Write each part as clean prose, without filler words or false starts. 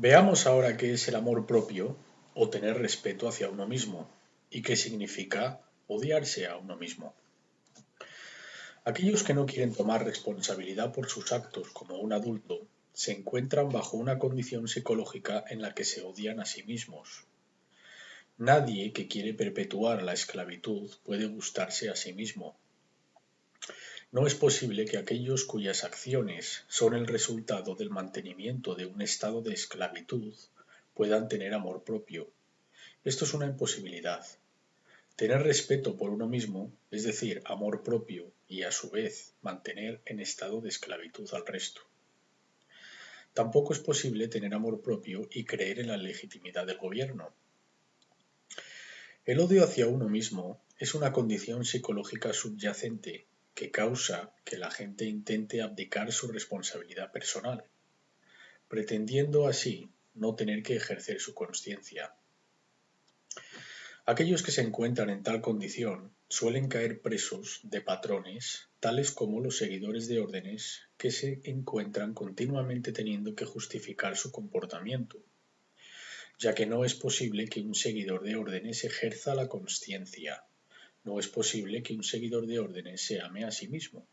Veamos ahora qué es el amor propio o tener respeto hacia uno mismo y qué significa odiarse a uno mismo. Aquellos que no quieren tomar responsabilidad por sus actos como un adulto se encuentran bajo una condición psicológica en la que se odian a sí mismos. Nadie que quiere perpetuar la esclavitud puede gustarse a sí mismo. No es posible que aquellos cuyas acciones son el resultado del mantenimiento de un estado de esclavitud puedan tener amor propio. Esto es una imposibilidad. Tener respeto por uno mismo, es decir, amor propio, y a su vez mantener en estado de esclavitud al resto. Tampoco es posible tener amor propio y creer en la legitimidad del gobierno. El odio hacia uno mismo es una condición psicológica subyacente que causa que la gente intente abdicar su responsabilidad personal, pretendiendo así no tener que ejercer su conciencia. Aquellos que se encuentran en tal condición suelen caer presos de patrones, tales como los seguidores de órdenes que se encuentran continuamente teniendo que justificar su comportamiento, ya que no es posible que un seguidor de órdenes ejerza la consciencia. No es posible que un seguidor de órdenes se ame a sí mismo.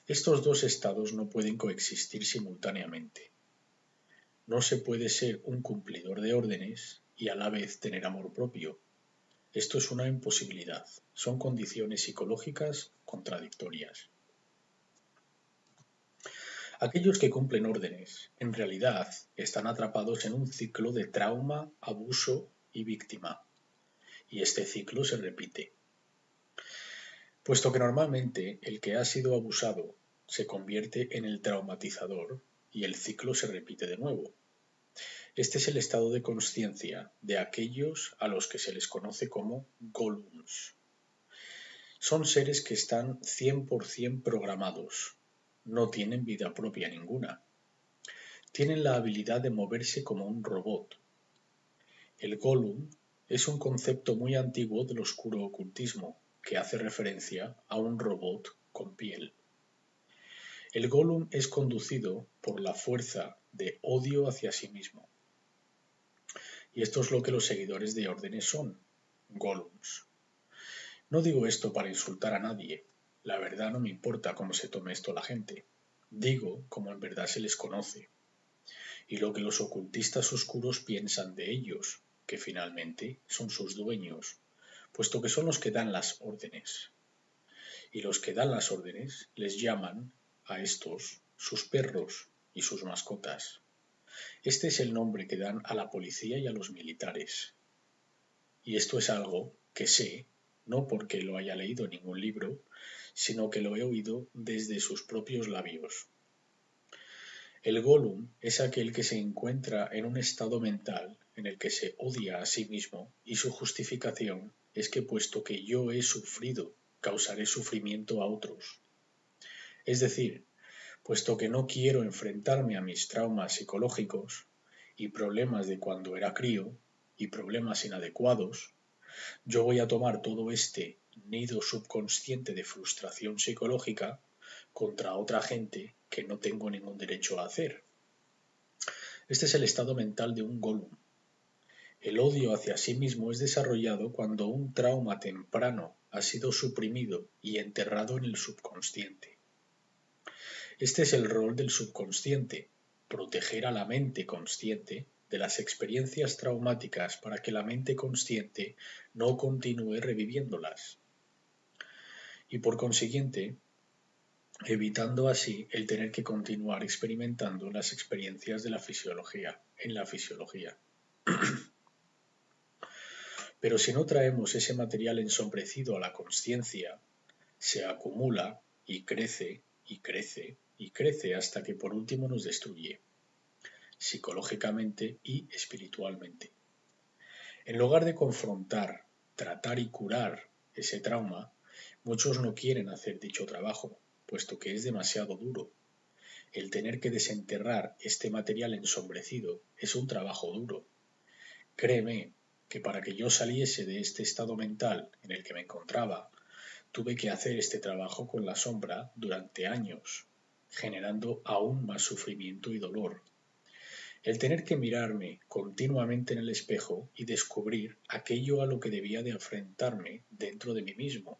Estos dos estados no pueden coexistir simultáneamente. No se puede ser un cumplidor de órdenes y a la vez tener amor propio. Esto es una imposibilidad. Son condiciones psicológicas contradictorias. Aquellos que cumplen órdenes, en realidad, están atrapados en un ciclo de trauma, abuso y víctima. Y este ciclo se repite. Puesto que normalmente el que ha sido abusado se convierte en el traumatizador y el ciclo se repite de nuevo. Este es el estado de consciencia de aquellos a los que se les conoce como golems. Son seres que están 100% programados, no tienen vida propia ninguna. Tienen la habilidad de moverse como un robot. El golem es un concepto muy antiguo del oscuro ocultismo que hace referencia a un robot con piel. El golem es conducido por la fuerza de odio hacia sí mismo. Y esto es lo que los seguidores de órdenes son, golems. No digo esto para insultar a nadie, la verdad no me importa cómo se tome esto la gente. Digo como en verdad se les conoce, y lo que los ocultistas oscuros piensan de ellos, que finalmente son sus dueños, puesto que son los que dan las órdenes. Y los que dan las órdenes les llaman a estos sus perros y sus mascotas. Este es el nombre que dan a la policía y a los militares. Y esto es algo que sé, no porque lo haya leído en ningún libro, sino que lo he oído desde sus propios labios. El golem es aquel que se encuentra en un estado mental en el que se odia a sí mismo y su justificación es que puesto que yo he sufrido, causaré sufrimiento a otros. Es decir, puesto que no quiero enfrentarme a mis traumas psicológicos y problemas de cuando era crío y problemas inadecuados, yo voy a tomar todo este nido subconsciente de frustración psicológica contra otra gente que no tengo ningún derecho a hacer. Este es el estado mental de un golem. El odio hacia sí mismo es desarrollado cuando un trauma temprano ha sido suprimido y enterrado en el subconsciente. Este es el rol del subconsciente, proteger a la mente consciente de las experiencias traumáticas para que la mente consciente no continúe reviviéndolas. Y por consiguiente, evitando así el tener que continuar experimentando las experiencias de la fisiología, en la fisiología. Pero si no traemos ese material ensombrecido a la consciencia, se acumula y crece y crece y crece hasta que por último nos destruye, psicológicamente y espiritualmente. En lugar de confrontar, tratar y curar ese trauma, muchos no quieren hacer dicho trabajo, puesto que es demasiado duro. El tener que desenterrar este material ensombrecido es un trabajo duro. Créeme que para que yo saliese de este estado mental en el que me encontraba, tuve que hacer este trabajo con la sombra durante años, generando aún más sufrimiento y dolor. El tener que mirarme continuamente en el espejo y descubrir aquello a lo que debía de enfrentarme dentro de mí mismo,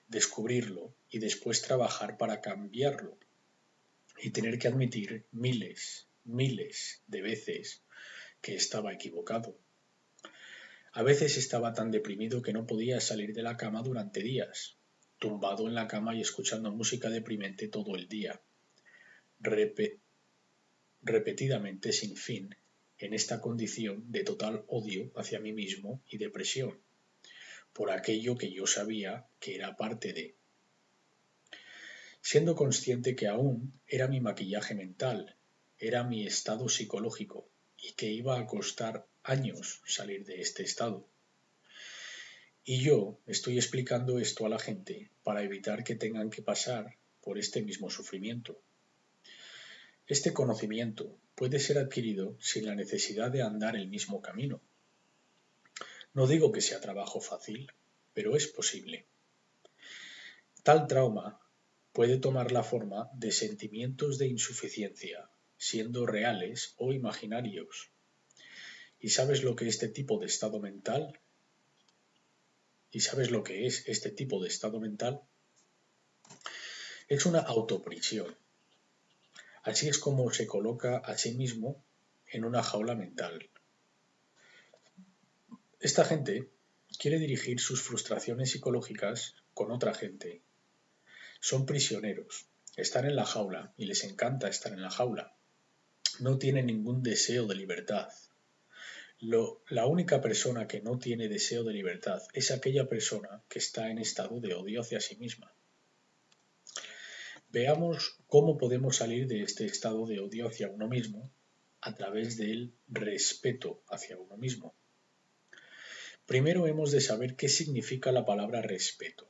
descubrirlo y después trabajar para cambiarlo, y tener que admitir miles de veces que estaba equivocado. A veces estaba tan deprimido que no podía salir de la cama durante días, tumbado en la cama y escuchando música deprimente todo el día, repetidamente sin fin, en esta condición de total odio hacia mí mismo y depresión, por aquello que yo sabía que era parte de, siendo consciente que aún era mi maquillaje mental, era mi estado psicológico, y que iba a costar años salir de este estado. Y yo estoy explicando esto a la gente para evitar que tengan que pasar por este mismo sufrimiento. Este conocimiento puede ser adquirido sin la necesidad de andar el mismo camino. No digo que sea trabajo fácil, pero es posible. Tal trauma puede tomar la forma de sentimientos de insuficiencia, siendo reales o imaginarios. ¿Y sabes lo que este tipo de estado mental? ¿Y sabes lo que es este tipo de estado mental? Es una autoprisión. Así es como se coloca a sí mismo en una jaula mental. Esta gente quiere dirigir sus frustraciones psicológicas con otra gente. Son prisioneros, están en la jaula y les encanta estar en la jaula. No tienen ningún deseo de libertad. La única persona que no tiene deseo de libertad es aquella persona que está en estado de odio hacia sí misma. Veamos cómo podemos salir de este estado de odio hacia uno mismo a través del respeto hacia uno mismo. Primero hemos de saber qué significa la palabra respeto.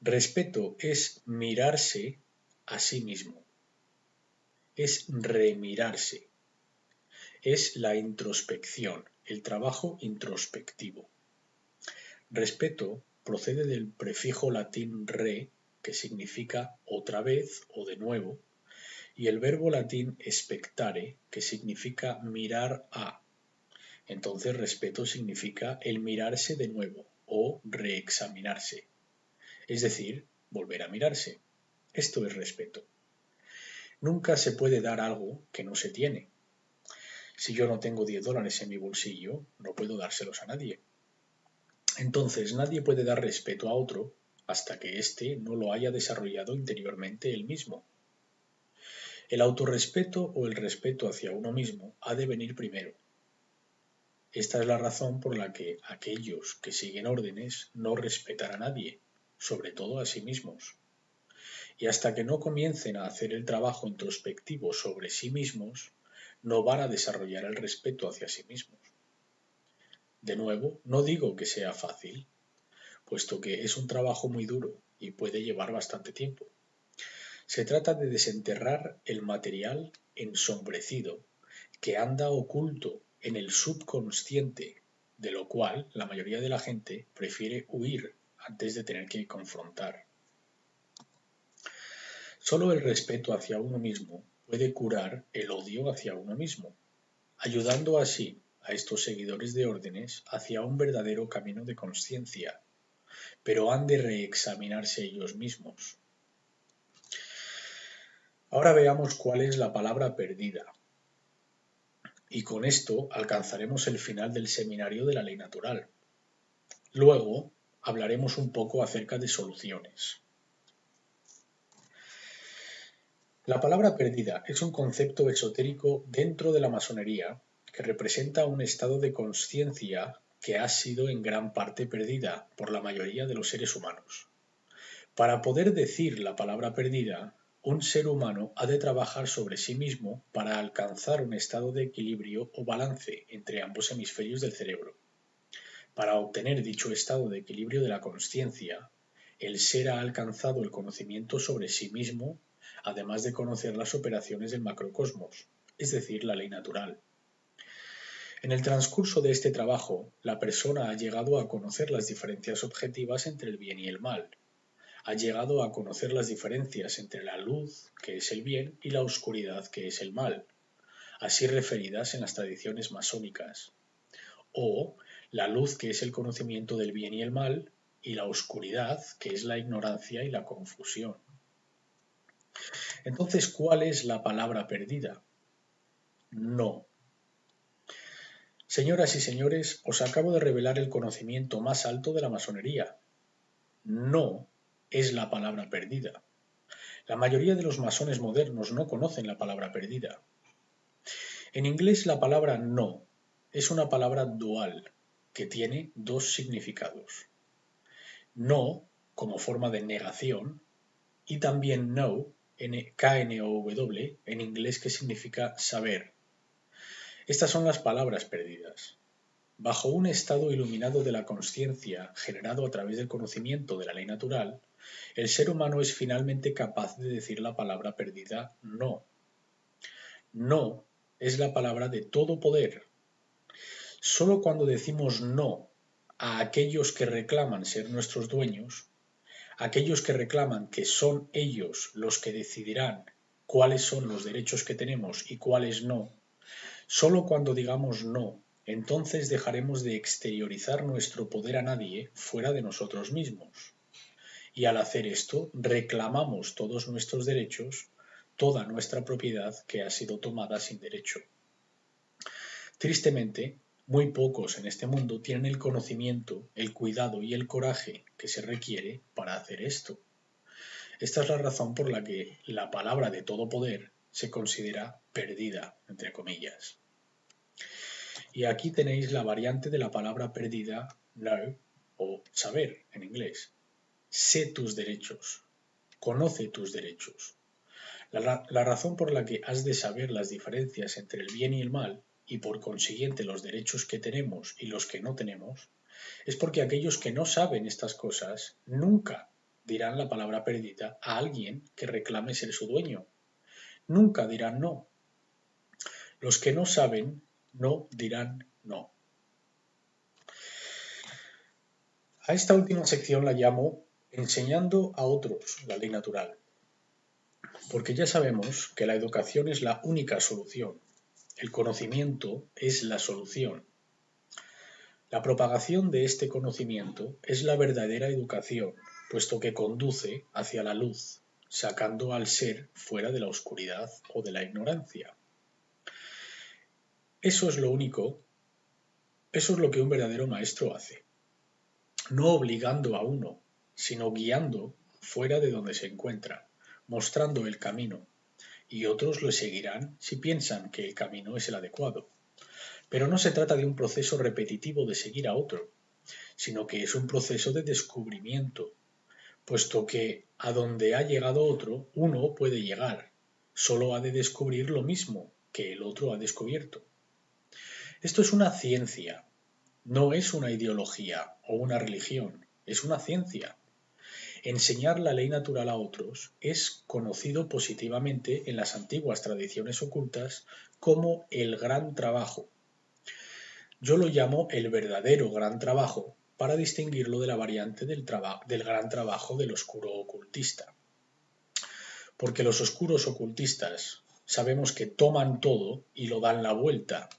Respeto es mirarse a sí mismo, es remirarse, es la introspección, el trabajo introspectivo. Respeto procede del prefijo latín re, que significa otra vez o de nuevo, y el verbo latín expectare, que significa mirar a. Entonces respeto significa el mirarse de nuevo o reexaminarse, es decir, volver a mirarse. Esto es respeto. Nunca se puede dar algo que no se tiene. Si yo no tengo $10 en mi bolsillo, no puedo dárselos a nadie. Entonces nadie puede dar respeto a otro hasta que éste no lo haya desarrollado interiormente él mismo. El autorrespeto o el respeto hacia uno mismo ha de venir primero. Esta es la razón por la que aquellos que siguen órdenes no respetan a nadie, sobre todo a sí mismos. Y hasta que no comiencen a hacer el trabajo introspectivo sobre sí mismos, no van a desarrollar el respeto hacia sí mismos. De nuevo, no digo que sea fácil, puesto que es un trabajo muy duro y puede llevar bastante tiempo. Se trata de desenterrar el material ensombrecido que anda oculto en el subconsciente, de lo cual la mayoría de la gente prefiere huir antes de tener que confrontar. Solo el respeto hacia uno mismo puede curar el odio hacia uno mismo, ayudando así a estos seguidores de órdenes hacia un verdadero camino de consciencia, pero han de reexaminarse ellos mismos. Ahora veamos cuál es la palabra perdida. Y con esto alcanzaremos el final del seminario de la ley natural. Luego hablaremos un poco acerca de soluciones. La palabra perdida es un concepto esotérico dentro de la masonería que representa un estado de consciencia que ha sido en gran parte perdida por la mayoría de los seres humanos. Para poder decir la palabra perdida, un ser humano ha de trabajar sobre sí mismo para alcanzar un estado de equilibrio o balance entre ambos hemisferios del cerebro. Para obtener dicho estado de equilibrio de la consciencia, el ser ha alcanzado el conocimiento sobre sí mismo, además de conocer las operaciones del macrocosmos, es decir, la ley natural. En el transcurso de este trabajo, la persona ha llegado a conocer las diferencias objetivas entre el bien y el mal, ha llegado a conocer las diferencias entre la luz, que es el bien, y la oscuridad, que es el mal, así referidas en las tradiciones masónicas, o la luz, que es el conocimiento del bien y el mal, y la oscuridad, que es la ignorancia y la confusión. Entonces, ¿cuál es la palabra perdida? No. Señoras y señores, os acabo de revelar el conocimiento más alto de la masonería. No es la palabra perdida. La mayoría de los masones modernos no conocen la palabra perdida. En inglés la palabra no es una palabra dual que tiene dos significados. No como forma de negación y también know, K-N-O-W, en inglés que significa saber. Estas son las palabras perdidas. Bajo un estado iluminado de la consciencia generado a través del conocimiento de la ley natural, el ser humano es finalmente capaz de decir la palabra perdida no. No es la palabra de todo poder. Solo cuando decimos no a aquellos que reclaman ser nuestros dueños, aquellos que reclaman que son ellos los que decidirán cuáles son los derechos que tenemos y cuáles no, solo cuando digamos no, entonces dejaremos de exteriorizar nuestro poder a nadie fuera de nosotros mismos. Y al hacer esto, reclamamos todos nuestros derechos, toda nuestra propiedad que ha sido tomada sin derecho. Tristemente, muy pocos en este mundo tienen el conocimiento, el cuidado y el coraje que se requiere para hacer esto. Esta es la razón por la que la palabra de todo poder se considera perdida, entre comillas. Y aquí tenéis la variante de la palabra perdida, know, o saber en inglés. Sé tus derechos, conoce tus derechos. La razón por la que has de saber las diferencias entre el bien y el mal, y por consiguiente los derechos que tenemos y los que no tenemos, es porque aquellos que no saben estas cosas nunca dirán la palabra perdida a alguien que reclame ser su dueño. Nunca dirán no. Los que no saben no dirán no. A esta última sección la llamo enseñando a otros la ley natural, porque ya sabemos que la educación es la única solución. El conocimiento es la solución. La propagación de este conocimiento es la verdadera educación, puesto que conduce hacia la luz, sacando al ser fuera de la oscuridad o de la ignorancia. Eso es lo que un verdadero maestro hace. No obligando a uno, sino guiando fuera de donde se encuentra, mostrando el camino, y otros lo seguirán si piensan que el camino es el adecuado. Pero no se trata de un proceso repetitivo de seguir a otro, sino que es un proceso de descubrimiento, puesto que a donde ha llegado otro, uno puede llegar, solo ha de descubrir lo mismo que el otro ha descubierto. Esto es una ciencia, no es una ideología o una religión, es una ciencia. Enseñar la ley natural a otros es conocido positivamente en las antiguas tradiciones ocultas como el gran trabajo. Yo lo llamo el verdadero gran trabajo para distinguirlo de la variante del gran trabajo del oscuro ocultista. Porque los oscuros ocultistas sabemos que toman todo y lo dan la vuelta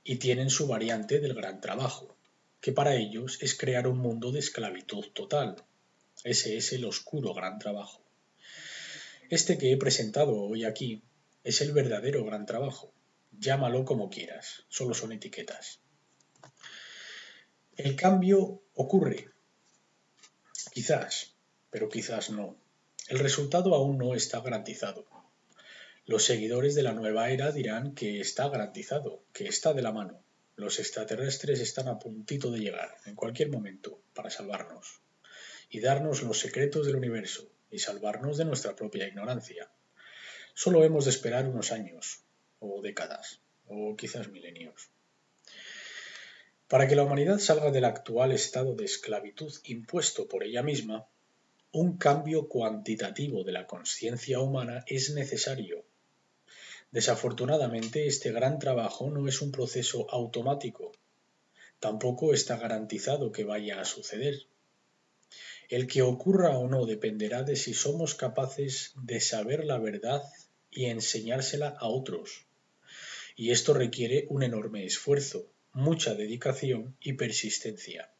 y tienen su variante del gran trabajo, que para ellos es crear un mundo de esclavitud total. Ese es el oscuro gran trabajo. Este que he presentado hoy aquí es el verdadero gran trabajo. Llámalo como quieras, solo son etiquetas. El cambio ocurre, quizás, pero quizás no. El resultado aún no está garantizado. Los seguidores de la nueva era dirán que está garantizado, que está de la mano. Los extraterrestres están a puntito de llegar, en cualquier momento, para salvarnos y darnos los secretos del universo y salvarnos de nuestra propia ignorancia. Solo hemos de esperar unos años, o décadas, o quizás milenios. Para que la humanidad salga del actual estado de esclavitud impuesto por ella misma, un cambio cuantitativo de la conciencia humana es necesario. Desafortunadamente, este gran trabajo no es un proceso automático. Tampoco está garantizado que vaya a suceder. El que ocurra o no dependerá de si somos capaces de saber la verdad y enseñársela a otros. Y esto requiere un enorme esfuerzo, mucha dedicación y persistencia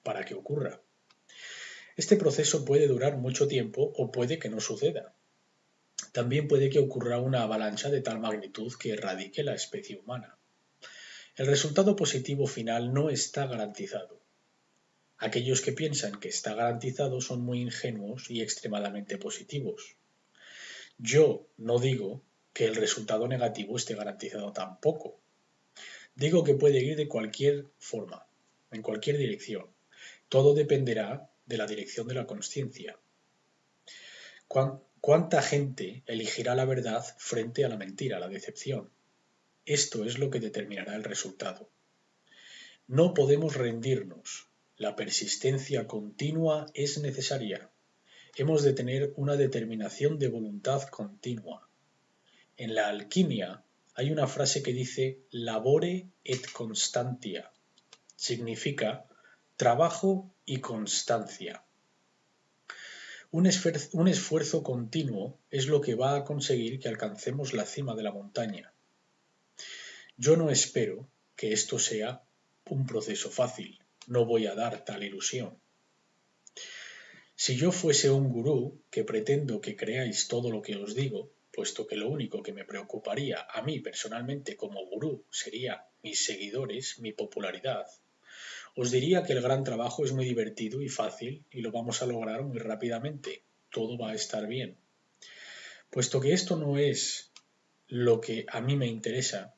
para que ocurra. Este proceso puede durar mucho tiempo o puede que no suceda. También puede que ocurra una avalancha de tal magnitud que erradique la especie humana. El resultado positivo final no está garantizado. Aquellos que piensan que está garantizado son muy ingenuos y extremadamente positivos. Yo no digo que el resultado negativo esté garantizado tampoco. Digo que puede ir de cualquier forma, en cualquier dirección. Todo dependerá de la dirección de la consciencia. ¿Cuánta gente elegirá la verdad frente a la mentira, la decepción? Esto es lo que determinará el resultado. No podemos rendirnos. La persistencia continua es necesaria. Hemos de tener una determinación de voluntad continua. En la alquimia hay una frase que dice labore et constantia. Significa trabajo y constancia. Un esfuerzo continuo es lo que va a conseguir que alcancemos la cima de la montaña. Yo no espero que esto sea un proceso fácil, no voy a dar tal ilusión. Si yo fuese un gurú, que pretendo que creáis todo lo que os digo, puesto que lo único que me preocuparía a mí personalmente como gurú sería mis seguidores, mi popularidad, os diría que el gran trabajo es muy divertido y fácil y lo vamos a lograr muy rápidamente. Todo va a estar bien. Puesto que esto no es lo que a mí me interesa,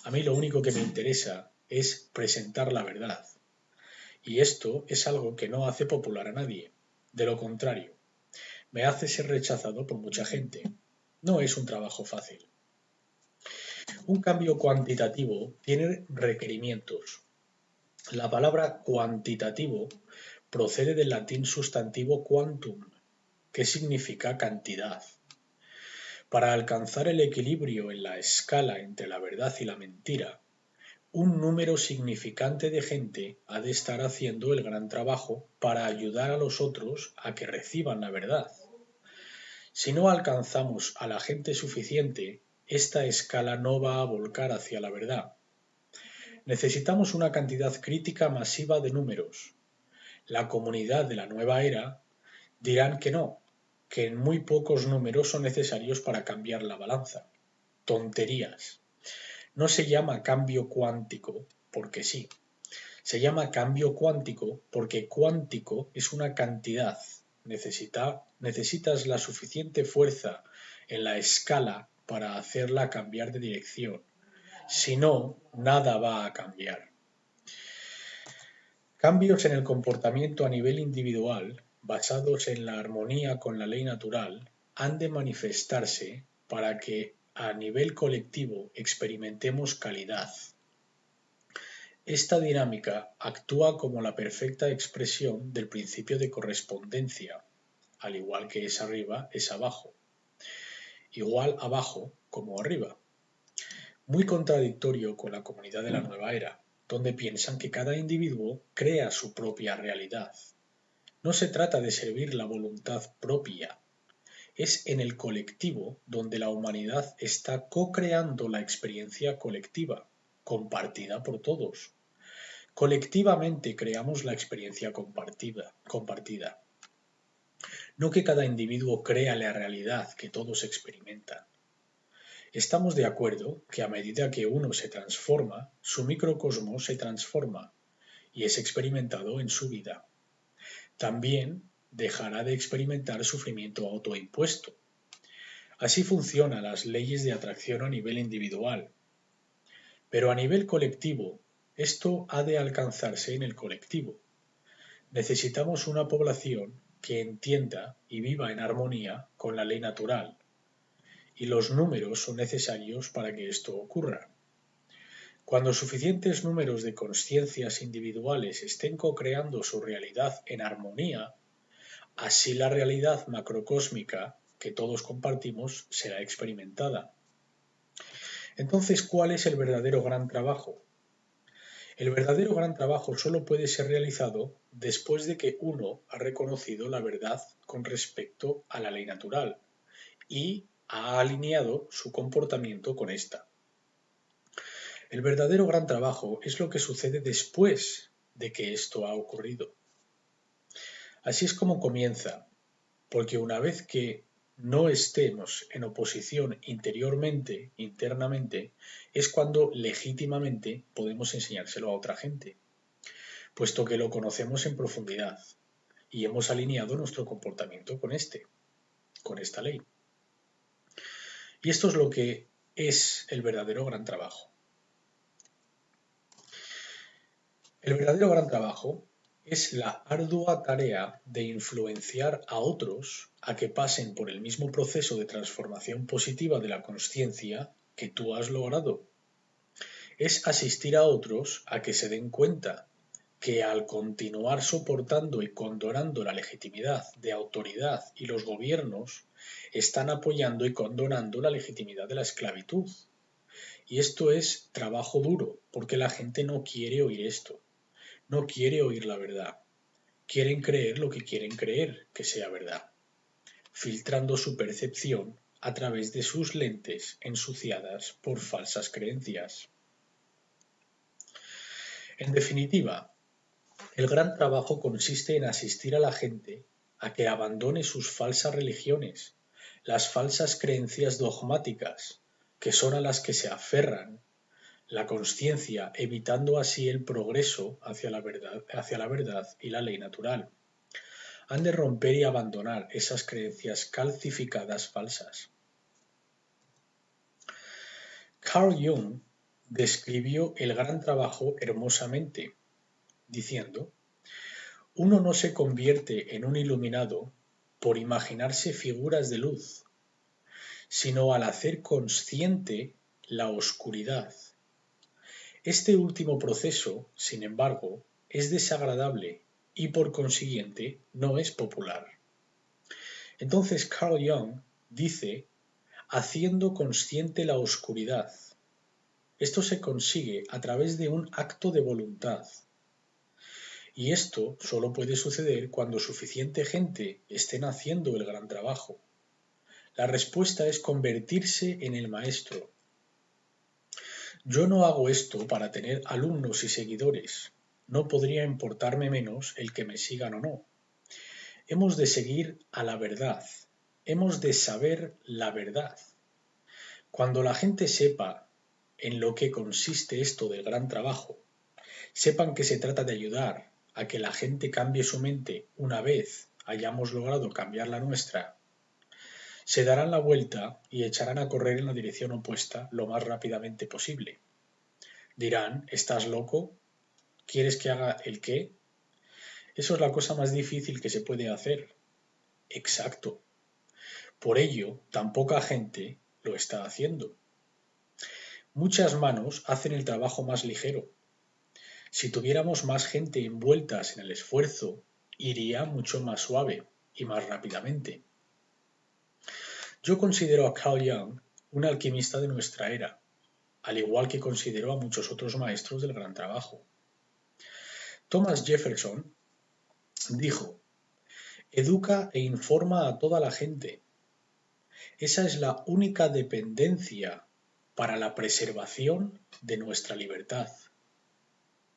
a mí lo único que me interesa es presentar la verdad. Y esto es algo que no hace popular a nadie. De lo contrario, me hace ser rechazado por mucha gente. No es un trabajo fácil. Un cambio cuantitativo tiene requerimientos. La palabra cuantitativo procede del latín sustantivo quantum, que significa cantidad. Para alcanzar el equilibrio en la escala entre la verdad y la mentira, un número significante de gente ha de estar haciendo el gran trabajo para ayudar a los otros a que reciban la verdad. Si no alcanzamos a la gente suficiente, esta escala no va a volcar hacia la verdad. Necesitamos una cantidad crítica masiva de números. La comunidad de la nueva era dirán que no, que en muy pocos números son necesarios para cambiar la balanza. Tonterías. No se llama cambio cuántico porque sí. Se llama cambio cuántico porque cuántico es una cantidad. Necesitas la suficiente fuerza en la escala para hacerla cambiar de dirección. Si no, nada va a cambiar. Cambios en el comportamiento a nivel individual, basados en la armonía con la ley natural, han de manifestarse para que a nivel colectivo experimentemos calidad. Esta dinámica actúa como la perfecta expresión del principio de correspondencia, al igual que es arriba, es abajo. Igual abajo como arriba. Muy contradictorio con la comunidad de la nueva era, donde piensan que cada individuo crea su propia realidad. No se trata de servir la voluntad propia. Es en el colectivo donde la humanidad está co-creando la experiencia colectiva, compartida por todos. Colectivamente creamos la experiencia compartida. No que cada individuo crea la realidad que todos experimentan. Estamos de acuerdo que a medida que uno se transforma, su microcosmos se transforma y es experimentado en su vida. También dejará de experimentar sufrimiento autoimpuesto. Así funcionan las leyes de atracción a nivel individual. Pero a nivel colectivo, esto ha de alcanzarse en el colectivo. Necesitamos una población que entienda y viva en armonía con la ley natural, y los números son necesarios para que esto ocurra. Cuando suficientes números de consciencias individuales estén co-creando su realidad en armonía, así la realidad macrocósmica que todos compartimos será experimentada. Entonces, ¿cuál es el verdadero gran trabajo? El verdadero gran trabajo solo puede ser realizado después de que uno ha reconocido la verdad con respecto a la ley natural y ha alineado su comportamiento con esta. El verdadero gran trabajo es lo que sucede después de que esto ha ocurrido. Así es como comienza, porque una vez que no estemos en oposición interiormente, internamente, es cuando legítimamente podemos enseñárselo a otra gente, puesto que lo conocemos en profundidad y hemos alineado nuestro comportamiento con esta ley. Y esto es lo que es el verdadero gran trabajo. El verdadero gran trabajo es la ardua tarea de influenciar a otros a que pasen por el mismo proceso de transformación positiva de la consciencia que tú has logrado. Es asistir a otros a que se den cuenta que al continuar soportando y condonando la legitimidad de autoridad y los gobiernos, están apoyando y condonando la legitimidad de la esclavitud. Y esto es trabajo duro, porque la gente no quiere oír esto. No quiere oír la verdad. Quieren creer lo que quieren creer que sea verdad, filtrando su percepción a través de sus lentes ensuciadas por falsas creencias. En definitiva, el gran trabajo consiste en asistir a la gente a que abandone sus falsas religiones, las falsas creencias dogmáticas, que son a las que se aferran, la consciencia, evitando así el progreso hacia la verdad y la ley natural. Han de romper y abandonar esas creencias calcificadas falsas. Carl Jung describió el gran trabajo hermosamente, diciendo: uno no se convierte en un iluminado por imaginarse figuras de luz, sino al hacer consciente la oscuridad. Este último proceso, sin embargo, es desagradable y por consiguiente no es popular. Entonces Carl Jung dice: haciendo consciente la oscuridad. Esto se consigue a través de un acto de voluntad. Y esto solo puede suceder cuando suficiente gente estén haciendo el gran trabajo. La respuesta es convertirse en el maestro. Yo no hago esto para tener alumnos y seguidores. No podría importarme menos el que me sigan o no. Hemos de seguir a la verdad. Hemos de saber la verdad. Cuando la gente sepa en lo que consiste esto del gran trabajo, sepan que se trata de ayudar a que la gente cambie su mente una vez hayamos logrado cambiar la nuestra, se darán la vuelta y echarán a correr en la dirección opuesta lo más rápidamente posible. Dirán: ¿estás loco? ¿Quieres que haga el qué? Eso es la cosa más difícil que se puede hacer. Exacto. Por ello, tan poca gente lo está haciendo. Muchas manos hacen el trabajo más ligero. Si tuviéramos más gente envueltas en el esfuerzo, iría mucho más suave y más rápidamente. Yo considero a Carl Jung un alquimista de nuestra era, al igual que considero a muchos otros maestros del gran trabajo. Thomas Jefferson dijo: educa e informa a toda la gente. Esa es la única dependencia para la preservación de nuestra libertad.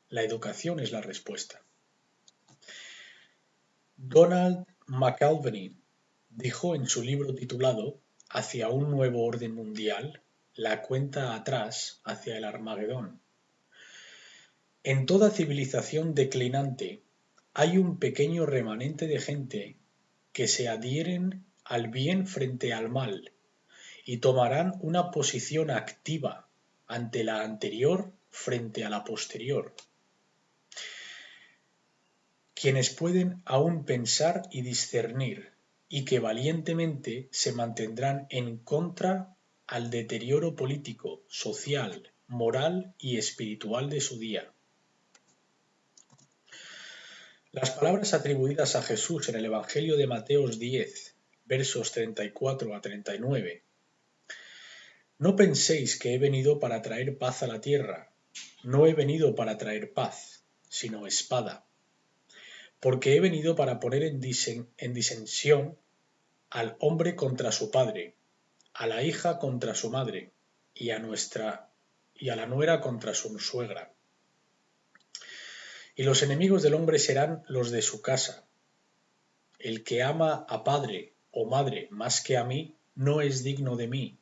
La educación es la respuesta. Donald McAlvany dijo en su libro titulado Hacia un nuevo orden mundial, la cuenta atrás hacia el Armagedón: en toda civilización declinante hay un pequeño remanente de gente que se adhieren al bien frente al mal y tomarán una posición activa ante la anterior frente a la posterior. Quienes pueden aún pensar y discernir, y que valientemente se mantendrán en contra al deterioro político, social, moral y espiritual de su día. Las palabras atribuidas a Jesús en el Evangelio de Mateo 10, versos 34 a 39. No penséis que he venido para traer paz a la tierra. No he venido para traer paz, sino espada, porque he venido para poner en disensión al hombre contra su padre, a la hija contra su madre, y a la nuera contra su suegra. Y los enemigos del hombre serán los de su casa. El que ama a padre o madre más que a mí, no es digno de mí.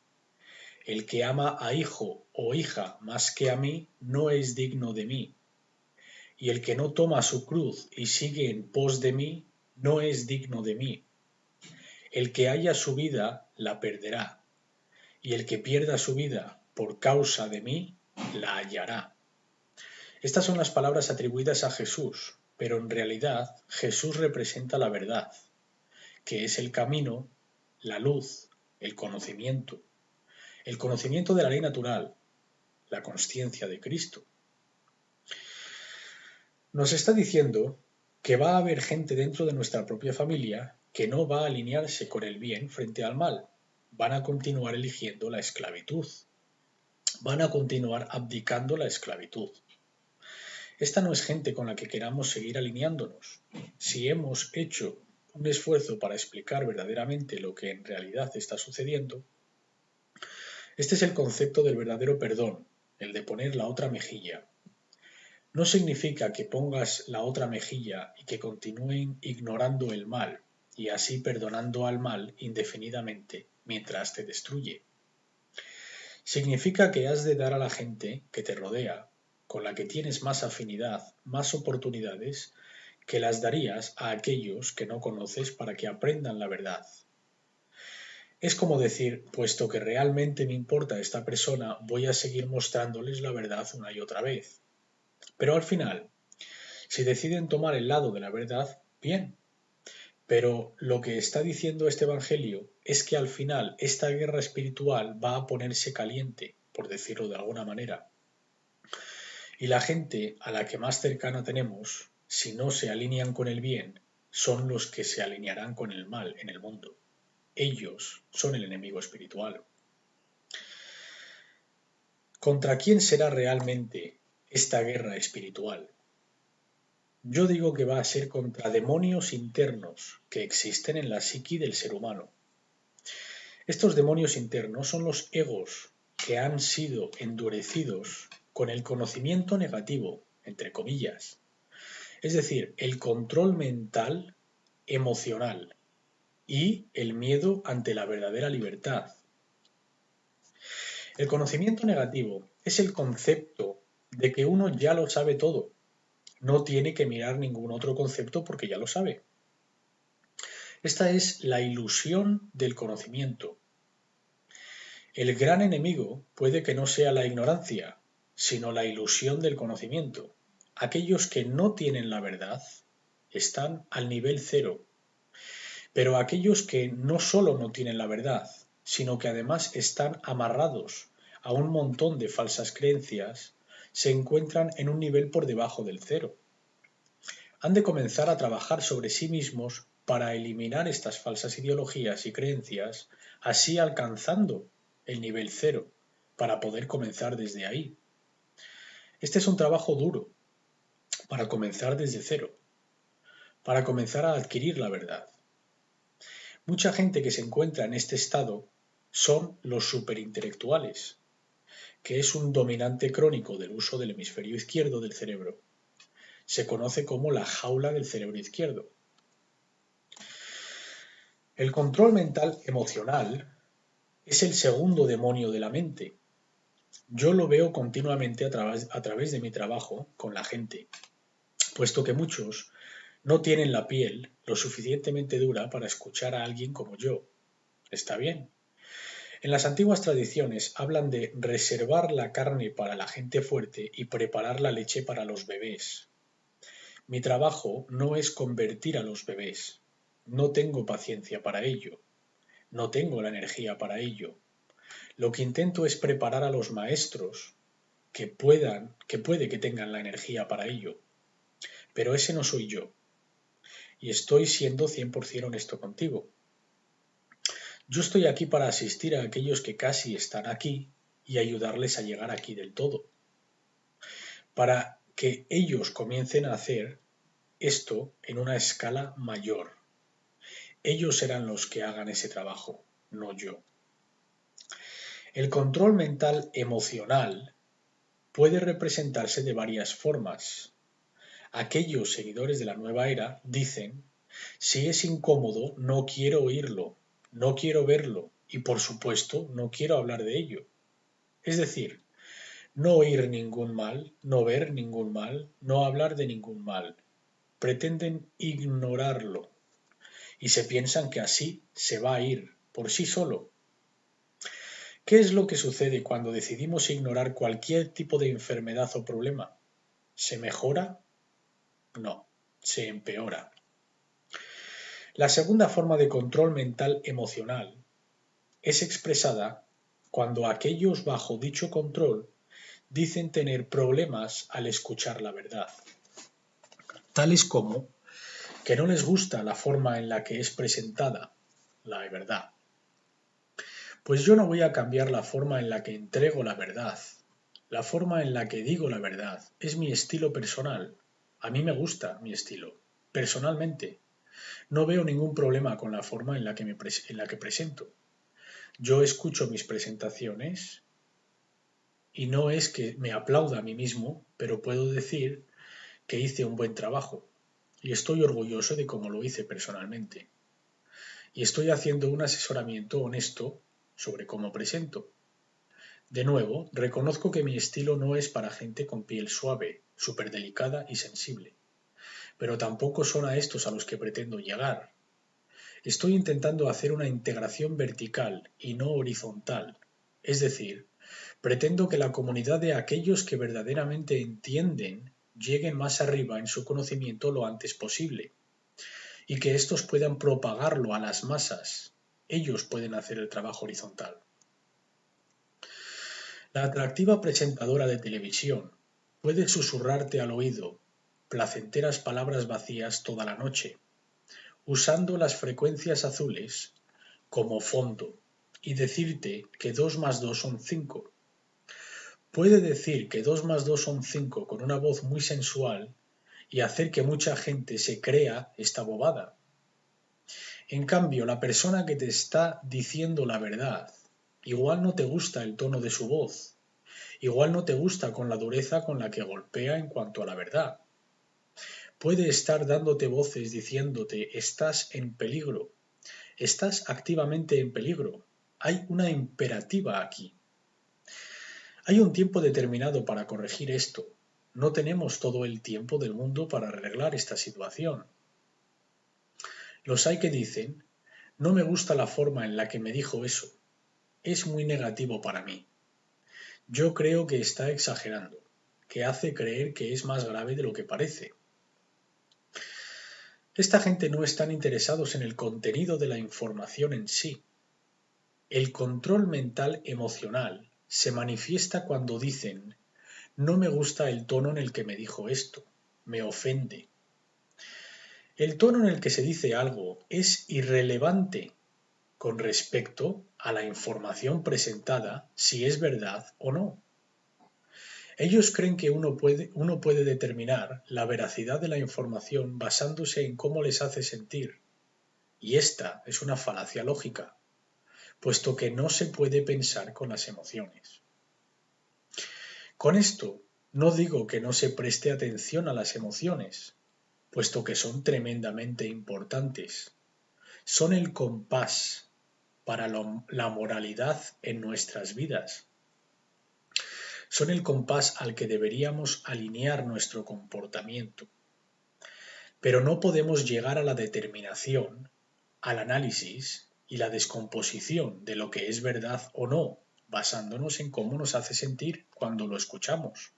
El que ama a hijo o hija más que a mí, no es digno de mí. Y el que no toma su cruz y sigue en pos de mí, no es digno de mí. El que haya su vida, la perderá, y el que pierda su vida por causa de mí, la hallará. Estas son las palabras atribuidas a Jesús, pero en realidad Jesús representa la verdad, que es el camino, la luz, el conocimiento de la ley natural, la consciencia de Cristo. Nos está diciendo que va a haber gente dentro de nuestra propia familia que no va a alinearse con el bien frente al mal, van a continuar eligiendo la esclavitud, van a continuar abdicando la esclavitud. Esta no es gente con la que queramos seguir alineándonos. Si hemos hecho un esfuerzo para explicar verdaderamente lo que en realidad está sucediendo, este es el concepto del verdadero perdón, el de poner la otra mejilla. No significa que pongas la otra mejilla y que continúen ignorando el mal y así perdonando al mal indefinidamente mientras te destruye. Significa que has de dar a la gente que te rodea, con la que tienes más afinidad, más oportunidades, que las darías a aquellos que no conoces para que aprendan la verdad. Es como decir, puesto que realmente me importa esta persona, voy a seguir mostrándoles la verdad una y otra vez. Pero al final, si deciden tomar el lado de la verdad, bien. Pero lo que está diciendo este Evangelio es que al final esta guerra espiritual va a ponerse caliente, por decirlo de alguna manera. Y la gente a la que más cercana tenemos, si no se alinean con el bien, son los que se alinearán con el mal en el mundo. Ellos son el enemigo espiritual. ¿Contra quién será realmente esta guerra espiritual? Yo digo que va a ser contra demonios internos que existen en la psique del ser humano. Estos demonios internos son los egos que han sido endurecidos con el conocimiento negativo, entre comillas, es decir, el control mental, emocional y el miedo ante la verdadera libertad. El conocimiento negativo es el concepto de que uno ya lo sabe todo, no tiene que mirar ningún otro concepto porque ya lo sabe. Esta es la ilusión del conocimiento. El gran enemigo puede que no sea la ignorancia, sino la ilusión del conocimiento. Aquellos que no tienen la verdad están al nivel cero, pero aquellos que no solo no tienen la verdad, sino que además están amarrados a un montón de falsas creencias, se encuentran en un nivel por debajo del cero. Han de comenzar a trabajar sobre sí mismos para eliminar estas falsas ideologías y creencias, así alcanzando el nivel cero, para poder comenzar desde ahí. Este es un trabajo duro, para comenzar desde cero, para comenzar a adquirir la verdad. Mucha gente que se encuentra en este estado son los superintelectuales, que es un dominante crónico del uso del hemisferio izquierdo del cerebro. Se conoce como la jaula del cerebro izquierdo. El control mental emocional es el segundo demonio de la mente. Yo lo veo continuamente a través de mi trabajo con la gente, puesto que muchos no tienen la piel lo suficientemente dura para escuchar a alguien como yo. Está bien. En las antiguas tradiciones hablan de reservar la carne para la gente fuerte y preparar la leche para los bebés. Mi trabajo no es convertir a los bebés. No tengo paciencia para ello. No tengo la energía para ello. Lo que intento es preparar a los maestros que puede que tengan la energía para ello. Pero ese no soy yo. Y estoy siendo 100% honesto contigo. Yo estoy aquí para asistir a aquellos que casi están aquí y ayudarles a llegar aquí del todo. para que ellos comiencen a hacer esto en una escala mayor. Ellos serán los que hagan ese trabajo, no yo. El control mental emocional puede representarse de varias formas. Aquellos seguidores de la nueva era dicen: si es incómodo, no quiero oírlo, no quiero verlo y, por supuesto, no quiero hablar de ello. Es decir, no oír ningún mal, no ver ningún mal, no hablar de ningún mal. Pretenden ignorarlo y se piensan que así se va a ir por sí solo. ¿Qué es lo que sucede cuando decidimos ignorar cualquier tipo de enfermedad o problema? ¿Se mejora? No, se empeora. La segunda forma de control mental emocional es expresada cuando aquellos bajo dicho control dicen tener problemas al escuchar la verdad, tales como que no les gusta la forma en la que es presentada la verdad. Pues yo no voy a cambiar la forma en la que entrego la verdad. La forma en la que digo la verdad es mi estilo personal. A mí me gusta mi estilo, personalmente. No veo ningún problema con la forma en la que presento. Yo escucho mis presentaciones y no es que me aplauda a mí mismo, pero puedo decir que hice un buen trabajo y estoy orgulloso de cómo lo hice personalmente. Y estoy haciendo un asesoramiento honesto sobre cómo presento. De nuevo, reconozco que mi estilo no es para gente con piel suave, súper delicada y sensible, pero tampoco son a estos a los que pretendo llegar. Estoy intentando hacer una integración vertical y no horizontal, es decir, pretendo que la comunidad de aquellos que verdaderamente entienden lleguen más arriba en su conocimiento lo antes posible y que estos puedan propagarlo a las masas. Ellos pueden hacer el trabajo horizontal. La atractiva presentadora de televisión puede susurrarte al oído placenteras palabras vacías toda la noche, usando las frecuencias azules como fondo y decirte que 2 más 2 son 5. Puede decir que 2 más 2 son 5 con una voz muy sensual y hacer que mucha gente se crea esta bobada. En cambio, la persona que te está diciendo la verdad, igual no te gusta el tono de su voz, igual no te gusta con la dureza con la que golpea en cuanto a la verdad. Puede estar dándote voces diciéndote: estás en peligro, estás activamente en peligro, hay una imperativa aquí. Hay un tiempo determinado para corregir esto. No tenemos todo el tiempo del mundo para arreglar esta situación. Los hay que dicen: no me gusta la forma en la que me dijo eso. Es muy negativo para mí. Yo creo que está exagerando, que hace creer que es más grave de lo que parece. Esta gente no están interesados en el contenido de la información en sí. El control mental emocional se manifiesta cuando dicen: no me gusta el tono en el que me dijo esto, me ofende. El tono en el que se dice algo es irrelevante con respecto a la información presentada, si es verdad o no. Ellos creen que uno puede determinar la veracidad de la información basándose en cómo les hace sentir. Y esta es una falacia lógica, puesto que no se puede pensar con las emociones. Con esto no digo que no se preste atención a las emociones, puesto que son tremendamente importantes. Son el compás para la moralidad en nuestras vidas. Son el compás al que deberíamos alinear nuestro comportamiento. Pero no podemos llegar a la determinación, al análisis y la descomposición de lo que es verdad o no, basándonos en cómo nos hace sentir cuando lo escuchamos.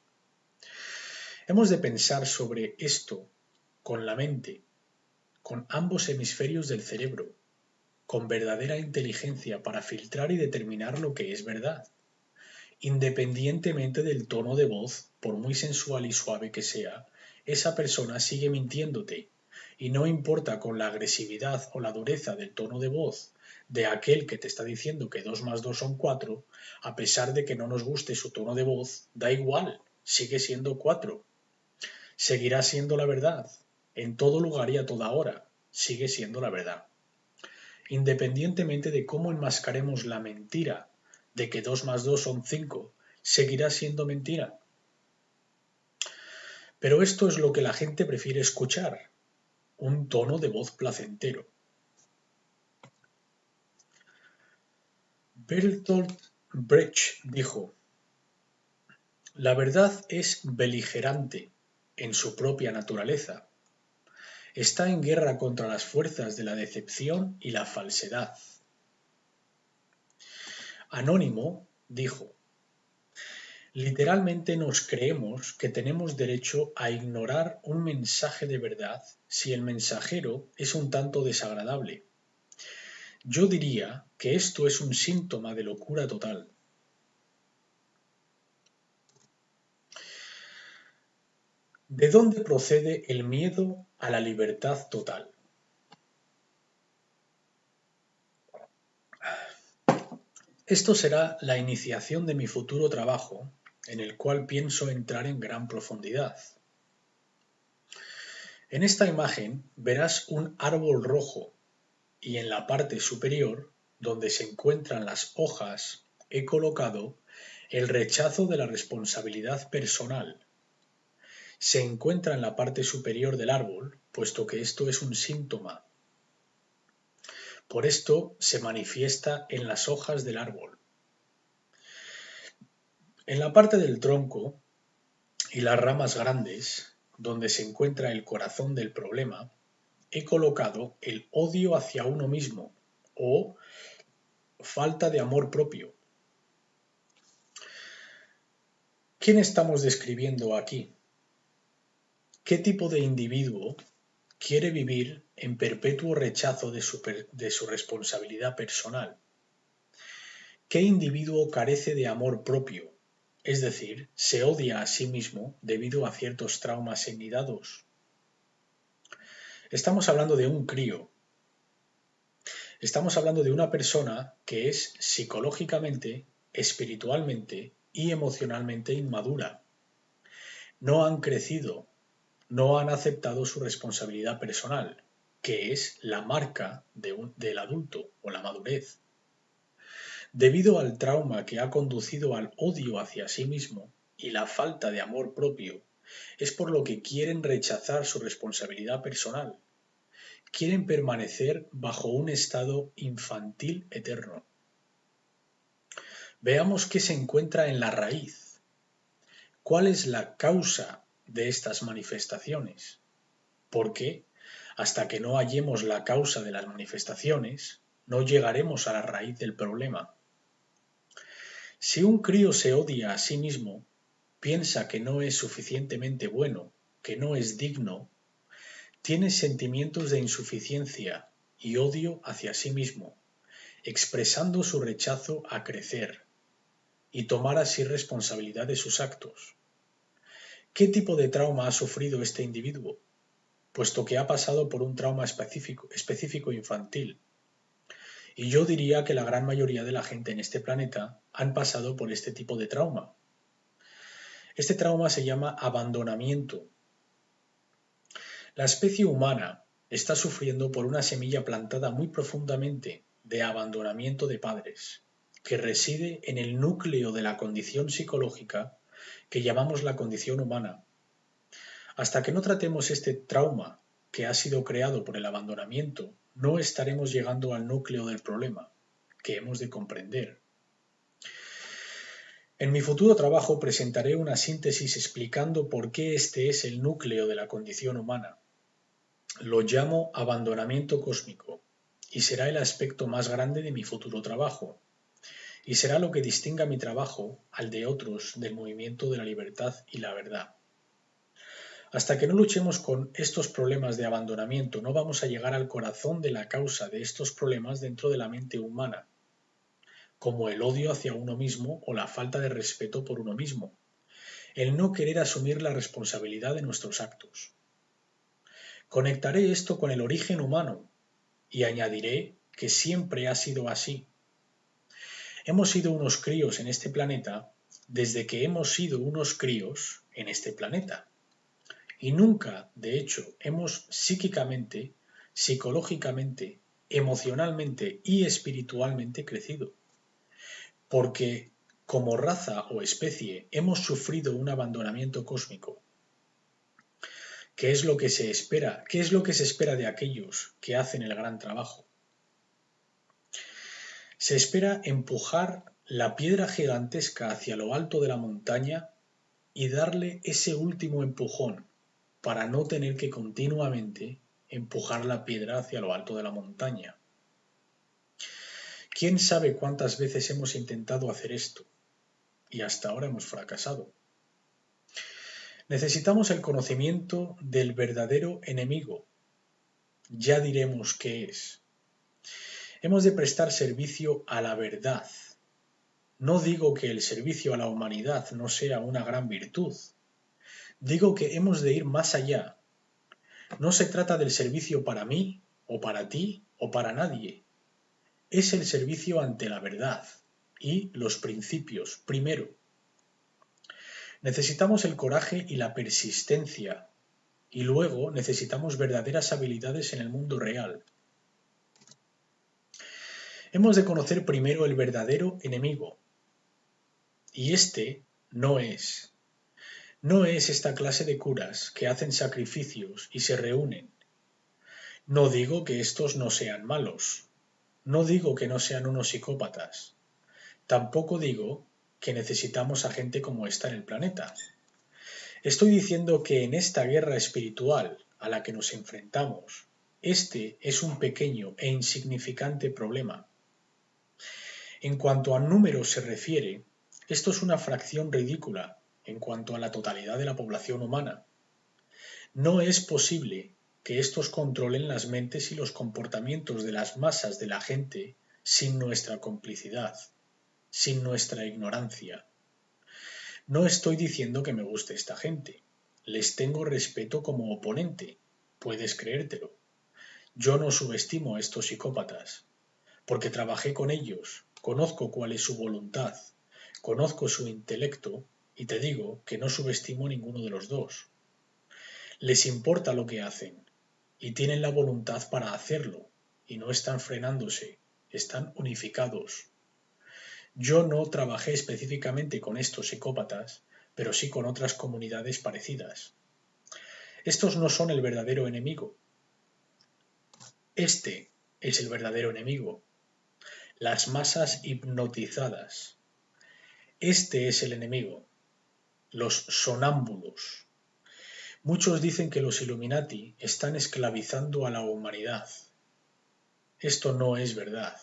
Hemos de pensar sobre esto con la mente, con ambos hemisferios del cerebro, con verdadera inteligencia para filtrar y determinar lo que es verdad, independientemente del tono de voz, por muy sensual y suave que sea. Esa persona sigue mintiéndote, y no importa con la agresividad o la dureza del tono de voz de aquel que te está diciendo que 2 más 2 son 4, a pesar de que no nos guste su tono de voz, da igual, sigue siendo 4. Seguirá siendo la verdad. En todo lugar y a toda hora, sigue siendo la verdad. Independientemente de cómo enmascaremos la mentira de que 2 más 2 son 5, seguirá siendo mentira. Pero esto es lo que la gente prefiere escuchar, un tono de voz placentero. Bertolt Brecht dijo: la verdad es beligerante en su propia naturaleza. Está en guerra contra las fuerzas de la decepción y la falsedad. Anónimo dijo: literalmente nos creemos que tenemos derecho a ignorar un mensaje de verdad si el mensajero es un tanto desagradable. Yo diría que esto es un síntoma de locura total. ¿De dónde procede el miedo a la libertad total? Esto será la iniciación de mi futuro trabajo, en el cual pienso entrar en gran profundidad. En esta imagen verás un árbol rojo y en la parte superior, donde se encuentran las hojas, he colocado el rechazo de la responsabilidad personal. Se encuentra en la parte superior del árbol, puesto que esto es un síntoma. Por esto se manifiesta en las hojas del árbol. En la parte del tronco y las ramas grandes, donde se encuentra el corazón del problema, he colocado el odio hacia uno mismo o falta de amor propio. ¿Quién estamos describiendo aquí? ¿Qué tipo de individuo quiere vivir en perpetuo rechazo de su responsabilidad personal? ¿Qué individuo carece de amor propio? Es decir, se odia a sí mismo debido a ciertos traumas heredados. Estamos hablando de un crío. Estamos hablando de una persona que es psicológicamente, espiritualmente y emocionalmente inmadura. No han crecido, no han aceptado su responsabilidad personal, que es la marca del adulto o la madurez. Debido al trauma que ha conducido al odio hacia sí mismo y la falta de amor propio, es por lo que quieren rechazar su responsabilidad personal. Quieren permanecer bajo un estado infantil eterno. Veamos qué se encuentra en la raíz. ¿Cuál es la causa de estas manifestaciones? Porque hasta que no hallemos la causa de las manifestaciones, no llegaremos a la raíz del problema. Si un crío se odia a sí mismo, piensa que no es suficientemente bueno, que no es digno, tiene sentimientos de insuficiencia y odio hacia sí mismo, expresando su rechazo a crecer y tomar así responsabilidad de sus actos. ¿Qué tipo de trauma ha sufrido este individuo? Puesto que ha pasado por un trauma específico infantil. Y yo diría que la gran mayoría de la gente en este planeta han pasado por este tipo de trauma. Este trauma se llama abandonamiento. La especie humana está sufriendo por una semilla plantada muy profundamente de abandonamiento de padres, que reside en el núcleo de la condición psicológica que llamamos la condición humana. Hasta que no tratemos este trauma que ha sido creado por el abandonamiento, no estaremos llegando al núcleo del problema, que hemos de comprender. En mi futuro trabajo presentaré una síntesis explicando por qué este es el núcleo de la condición humana. Lo llamo abandonamiento cósmico, y será el aspecto más grande de mi futuro trabajo, y será lo que distinga mi trabajo al de otros del movimiento de la libertad y la verdad. Hasta que no luchemos con estos problemas de abandonamiento, no vamos a llegar al corazón de la causa de estos problemas dentro de la mente humana, como el odio hacia uno mismo o la falta de respeto por uno mismo, el no querer asumir la responsabilidad de nuestros actos. Conectaré esto con el origen humano y añadiré que siempre ha sido así. Hemos sido unos críos en este planeta desde que hemos sido unos críos en este planeta. Y nunca, de hecho, hemos psíquicamente, psicológicamente, emocionalmente y espiritualmente crecido. Porque como raza o especie hemos sufrido un abandonamiento cósmico. ¿Qué es lo que se espera? ¿Qué es lo que se espera de aquellos que hacen el gran trabajo? Se espera empujar la piedra gigantesca hacia lo alto de la montaña y darle ese último empujón para no tener que continuamente empujar la piedra hacia lo alto de la montaña. ¿Quién sabe cuántas veces hemos intentado hacer esto? Y hasta ahora hemos fracasado. Necesitamos el conocimiento del verdadero enemigo. Ya diremos qué es. Hemos de prestar servicio a la verdad. No digo que el servicio a la humanidad no sea una gran virtud. Digo que hemos de ir más allá. No se trata del servicio para mí, o para ti, o para nadie. Es el servicio ante la verdad y los principios primero. Necesitamos el coraje y la persistencia, y luego necesitamos verdaderas habilidades en el mundo real. Hemos de conocer primero el verdadero enemigo, y este no es esta clase de curas que hacen sacrificios y se reúnen. No digo que estos no sean malos, no digo que no sean unos psicópatas, tampoco digo que necesitamos a gente como esta en el planeta. Estoy diciendo que en esta guerra espiritual a la que nos enfrentamos, este es un pequeño e insignificante problema. En cuanto a números se refiere, esto es una fracción ridícula en cuanto a la totalidad de la población humana. No es posible que estos controlen las mentes y los comportamientos de las masas de la gente sin nuestra complicidad, sin nuestra ignorancia. No estoy diciendo que me guste esta gente. Les tengo respeto como oponente. Puedes creértelo. Yo no subestimo a estos psicópatas, porque trabajé con ellos, conozco cuál es su voluntad, conozco su intelecto y te digo que no subestimo a ninguno de los dos. Les importa lo que hacen y tienen la voluntad para hacerlo y no están frenándose, están unificados. Yo no trabajé específicamente con estos psicópatas, pero sí con otras comunidades parecidas. Estos no son el verdadero enemigo. Este es el verdadero enemigo. Las masas hipnotizadas. Este es el enemigo. Los sonámbulos. Muchos dicen que los Illuminati están esclavizando a la humanidad. Esto no es verdad.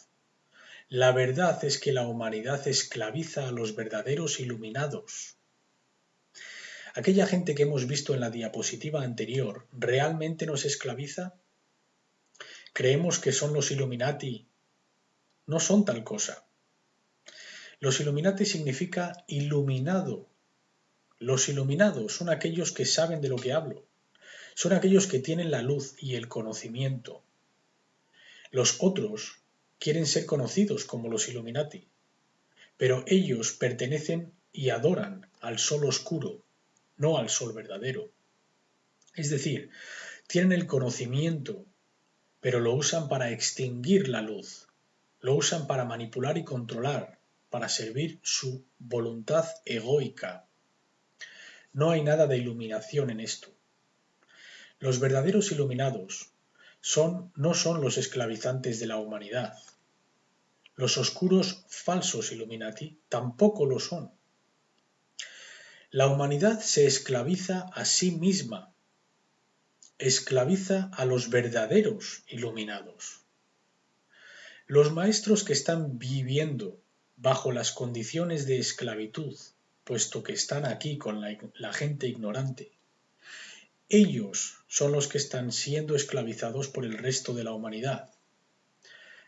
La verdad es que la humanidad esclaviza a los verdaderos iluminados. ¿Aquella gente que hemos visto en la diapositiva anterior realmente nos esclaviza? ¿Creemos que son los Illuminati? No son tal cosa. Los Illuminati significa iluminado. Los iluminados son aquellos que saben de lo que hablo. Son aquellos que tienen la luz y el conocimiento. Los otros quieren ser conocidos como los Illuminati, pero ellos pertenecen y adoran al sol oscuro, no al sol verdadero. Es decir, tienen el conocimiento, pero lo usan para extinguir la luz, lo usan para manipular y controlar, para servir su voluntad egoica. No hay nada de iluminación en esto. Los verdaderos iluminados no son los esclavizantes de la humanidad. Los oscuros falsos Illuminati tampoco lo son. La humanidad se esclaviza a sí misma, esclaviza a los verdaderos iluminados. Los maestros que están viviendo bajo las condiciones de esclavitud, puesto que están aquí con la gente ignorante, ellos son los que están siendo esclavizados por el resto de la humanidad.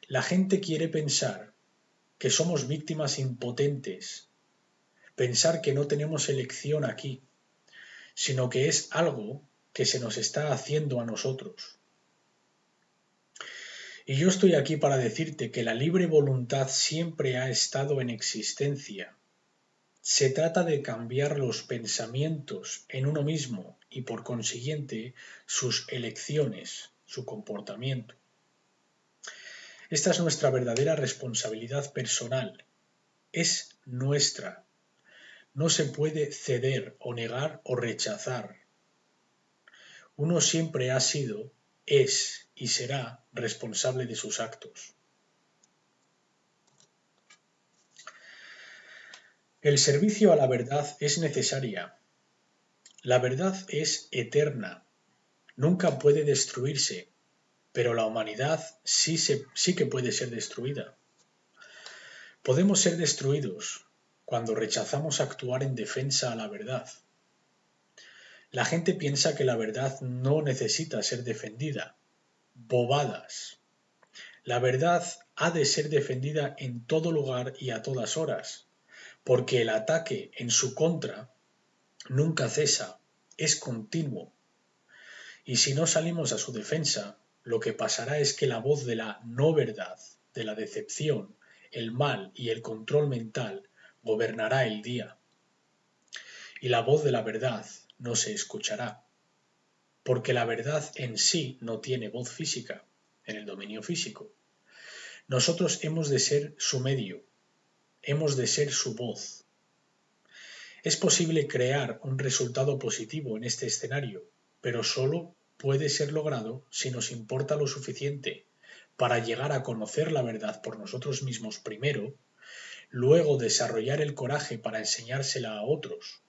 La gente quiere pensar que somos víctimas impotentes, pensar que no tenemos elección aquí, sino que es algo que se nos está haciendo a nosotros. Y yo estoy aquí para decirte que la libre voluntad siempre ha estado en existencia, Se trata de cambiar los pensamientos en uno mismo y por consiguiente sus elecciones, su comportamiento. Esta es nuestra verdadera responsabilidad personal. Es nuestra. No se puede ceder o negar o rechazar. Uno siempre ha sido, es y será responsable de sus actos. El servicio a la verdad es necesaria. La verdad es eterna. Nunca puede destruirse, pero la humanidad sí que puede ser destruida. Podemos ser destruidos cuando rechazamos actuar en defensa a la verdad. La gente piensa que la verdad no necesita ser defendida. Bobadas. La verdad ha de ser defendida en todo lugar y a todas horas, porque el ataque en su contra nunca cesa, es continuo. Y si no salimos a su defensa, lo que pasará es que la voz de la no verdad, de la decepción, el mal y el control mental gobernará el día. Y la voz de la verdad no se escuchará, porque la verdad en sí no tiene voz física, en el dominio físico. Nosotros hemos de ser su medio, hemos de ser su voz. Es posible crear un resultado positivo en este escenario, pero solo puede ser logrado si nos importa lo suficiente para llegar a conocer la verdad por nosotros mismos primero, luego desarrollar el coraje para enseñársela a otros,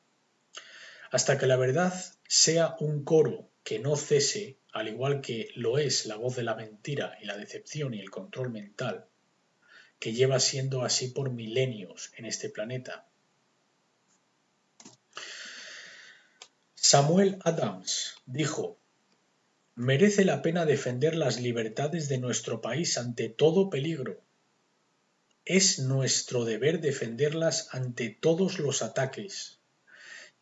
hasta que la verdad sea un coro que no cese, al igual que lo es la voz de la mentira y la decepción y el control mental, que lleva siendo así por milenios en este planeta. Samuel Adams dijo: «Merece la pena defender las libertades de nuestro país ante todo peligro. Es nuestro deber defenderlas ante todos los ataques.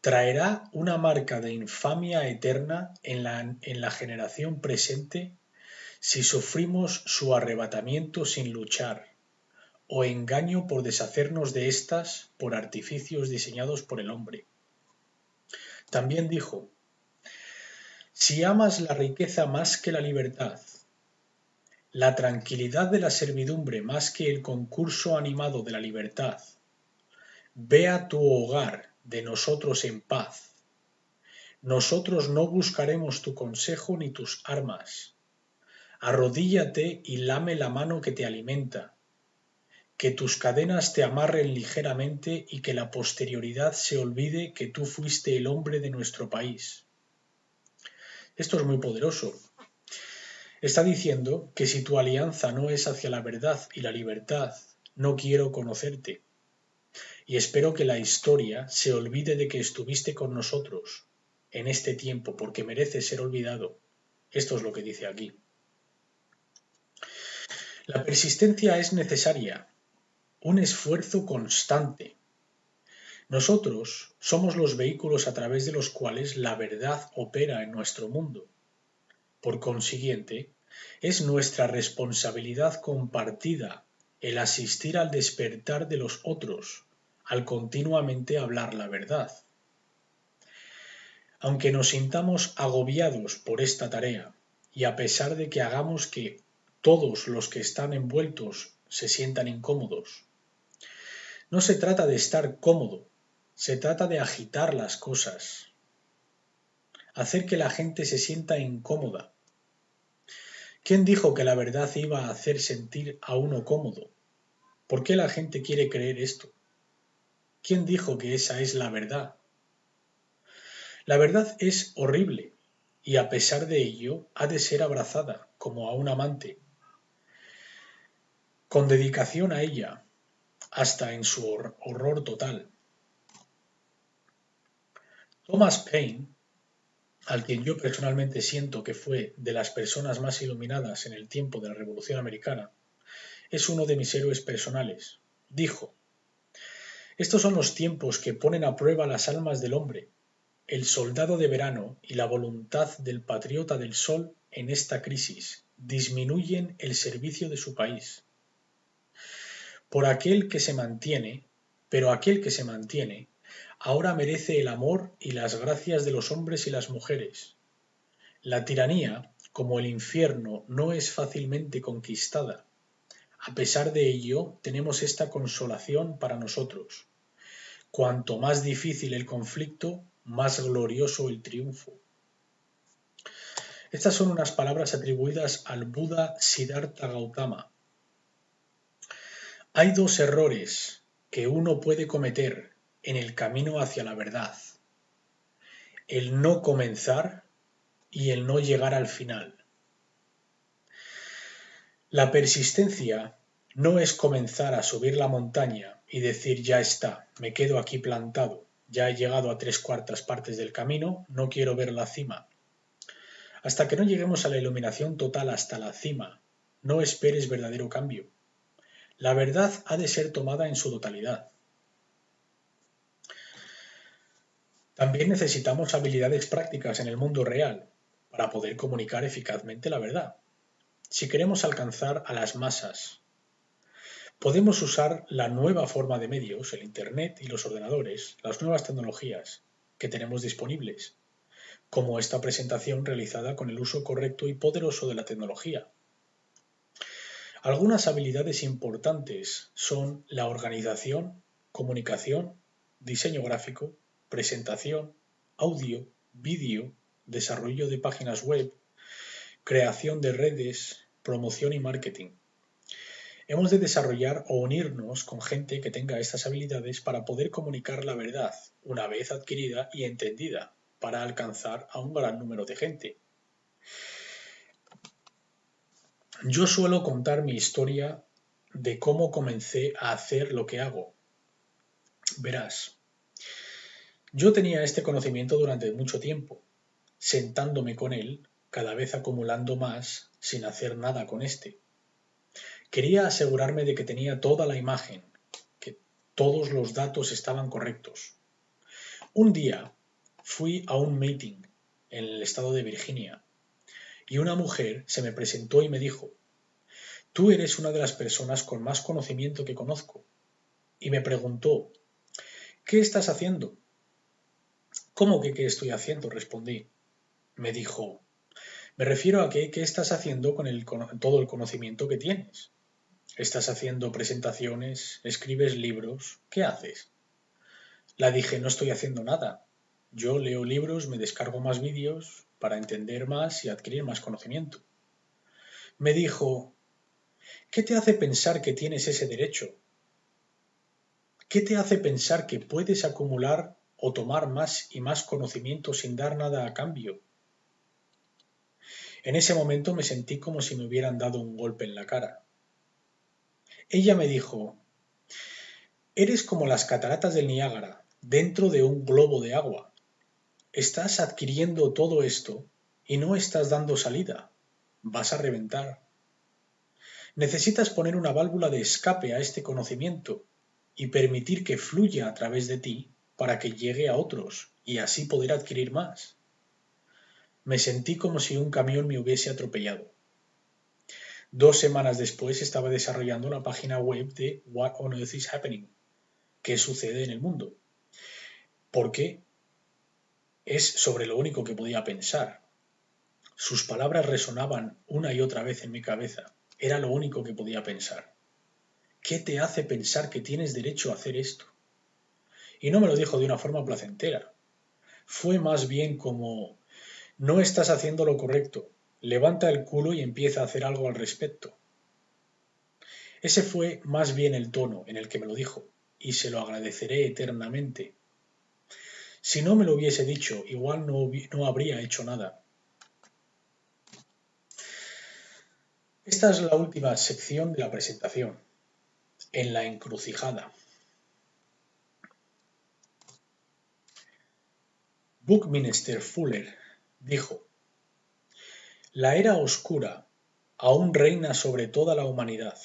Traerá una marca de infamia eterna en la generación presente si sufrimos su arrebatamiento sin luchar, o engaño por deshacernos de éstas por artificios diseñados por el hombre». También dijo: «Si amas la riqueza más que la libertad, la tranquilidad de la servidumbre más que el concurso animado de la libertad, ve a tu hogar de nosotros en paz. Nosotros no buscaremos tu consejo ni tus armas. Arrodíllate y lame la mano que te alimenta. Que tus cadenas te amarren ligeramente y que la posterioridad se olvide que tú fuiste el hombre de nuestro país». Esto es muy poderoso. Está diciendo que si tu alianza no es hacia la verdad y la libertad, no quiero conocerte. Y espero que la historia se olvide de que estuviste con nosotros en este tiempo, porque merece ser olvidado. Esto es lo que dice aquí. La persistencia es necesaria, un esfuerzo constante. Nosotros somos los vehículos a través de los cuales la verdad opera en nuestro mundo. Por consiguiente, es nuestra responsabilidad compartida el asistir al despertar de los otros, al continuamente hablar la verdad. Aunque nos sintamos agobiados por esta tarea, y a pesar de que hagamos que todos los que están envueltos se sientan incómodos, no se trata de estar cómodo, se trata de agitar las cosas, hacer que la gente se sienta incómoda. ¿Quién dijo que la verdad iba a hacer sentir a uno cómodo? ¿Por qué la gente quiere creer esto? ¿Quién dijo que esa es la verdad? La verdad es horrible y a pesar de ello ha de ser abrazada como a un amante, con dedicación a ella, hasta en su horror total. Thomas Paine, al quien yo personalmente siento que fue de las personas más iluminadas en el tiempo de la Revolución Americana, es uno de mis héroes personales. Dijo: «Estos son los tiempos que ponen a prueba las almas del hombre. El soldado de verano y la voluntad del patriota del sol en esta crisis disminuyen el servicio de su país. Por aquel que se mantiene, pero aquel que se mantiene ahora merece el amor y las gracias de los hombres y las mujeres. La tiranía, como el infierno, no es fácilmente conquistada. A pesar de ello, tenemos esta consolación para nosotros. Cuanto más difícil el conflicto, más glorioso el triunfo. Estas son unas palabras atribuidas al Buda Siddhartha Gautama. Hay dos errores que uno puede cometer en el camino hacia la verdad: el no comenzar y el no llegar al final. La persistencia no es comenzar a subir la montaña y decir ya está, me quedo aquí plantado, ya he llegado a 3/4 partes del camino, no quiero ver la cima. Hasta que no lleguemos a la iluminación total hasta la cima, no esperes verdadero cambio. La verdad ha de ser tomada en su totalidad. También necesitamos habilidades prácticas en el mundo real para poder comunicar eficazmente la verdad. Si queremos alcanzar a las masas, podemos usar la nueva forma de medios, el Internet y los ordenadores, las nuevas tecnologías que tenemos disponibles, como esta presentación realizada con el uso correcto y poderoso de la tecnología. Algunas habilidades importantes son la organización, comunicación, diseño gráfico, presentación, audio, vídeo, desarrollo de páginas web, creación de redes, promoción y marketing. Hemos de desarrollar o unirnos con gente que tenga estas habilidades para poder comunicar la verdad, una vez adquirida y entendida, para alcanzar a un gran número de gente. Yo suelo contar mi historia de cómo comencé a hacer lo que hago. Verás, yo tenía este conocimiento durante mucho tiempo, sentándome con él, cada vez acumulando más, sin hacer nada con este. Quería asegurarme de que tenía toda la imagen, que todos los datos estaban correctos. Un día fui a un meeting en el estado de Virginia y una mujer se me presentó y me dijo: «Tú eres una de las personas con más conocimiento que conozco». Y me preguntó: «¿Qué estás haciendo?». «¿Cómo que qué estoy haciendo?», respondí. Me dijo: «Me refiero a que qué estás haciendo con todo el conocimiento que tienes. ¿Estás haciendo presentaciones? ¿Escribes libros? ¿Qué haces?». La dije: «No estoy haciendo nada. Yo leo libros, me descargo más vídeos para entender más y adquirir más conocimiento». Me dijo: «¿Qué te hace pensar que tienes ese derecho? ¿Qué te hace pensar que puedes acumular o tomar más y más conocimiento sin dar nada a cambio?». En ese momento me sentí como si me hubieran dado un golpe en la cara. Ella me dijo: «Eres como las cataratas del Niágara, dentro de un globo de agua. Estás adquiriendo todo esto y no estás dando salida. Vas a reventar. Necesitas poner una válvula de escape a este conocimiento y permitir que fluya a través de ti para que llegue a otros y así poder adquirir más». Me sentí como si un camión me hubiese atropellado. 2 semanas después estaba desarrollando una página web de What on Earth is Happening, qué sucede en el mundo, porque es sobre lo único que podía pensar. Sus palabras resonaban una y otra vez en mi cabeza, era lo único que podía pensar. ¿Qué te hace pensar que tienes derecho a hacer esto? Y no me lo dijo de una forma placentera, fue más bien como: «No estás haciendo lo correcto, levanta el culo y empieza a hacer algo al respecto». Ese fue más bien el tono en el que me lo dijo, y se lo agradeceré eternamente. Si no me lo hubiese dicho, igual no habría hecho nada. Esta es la última sección de la presentación, en la encrucijada. Buckminster Fuller dijo: «La era oscura aún reina sobre toda la humanidad,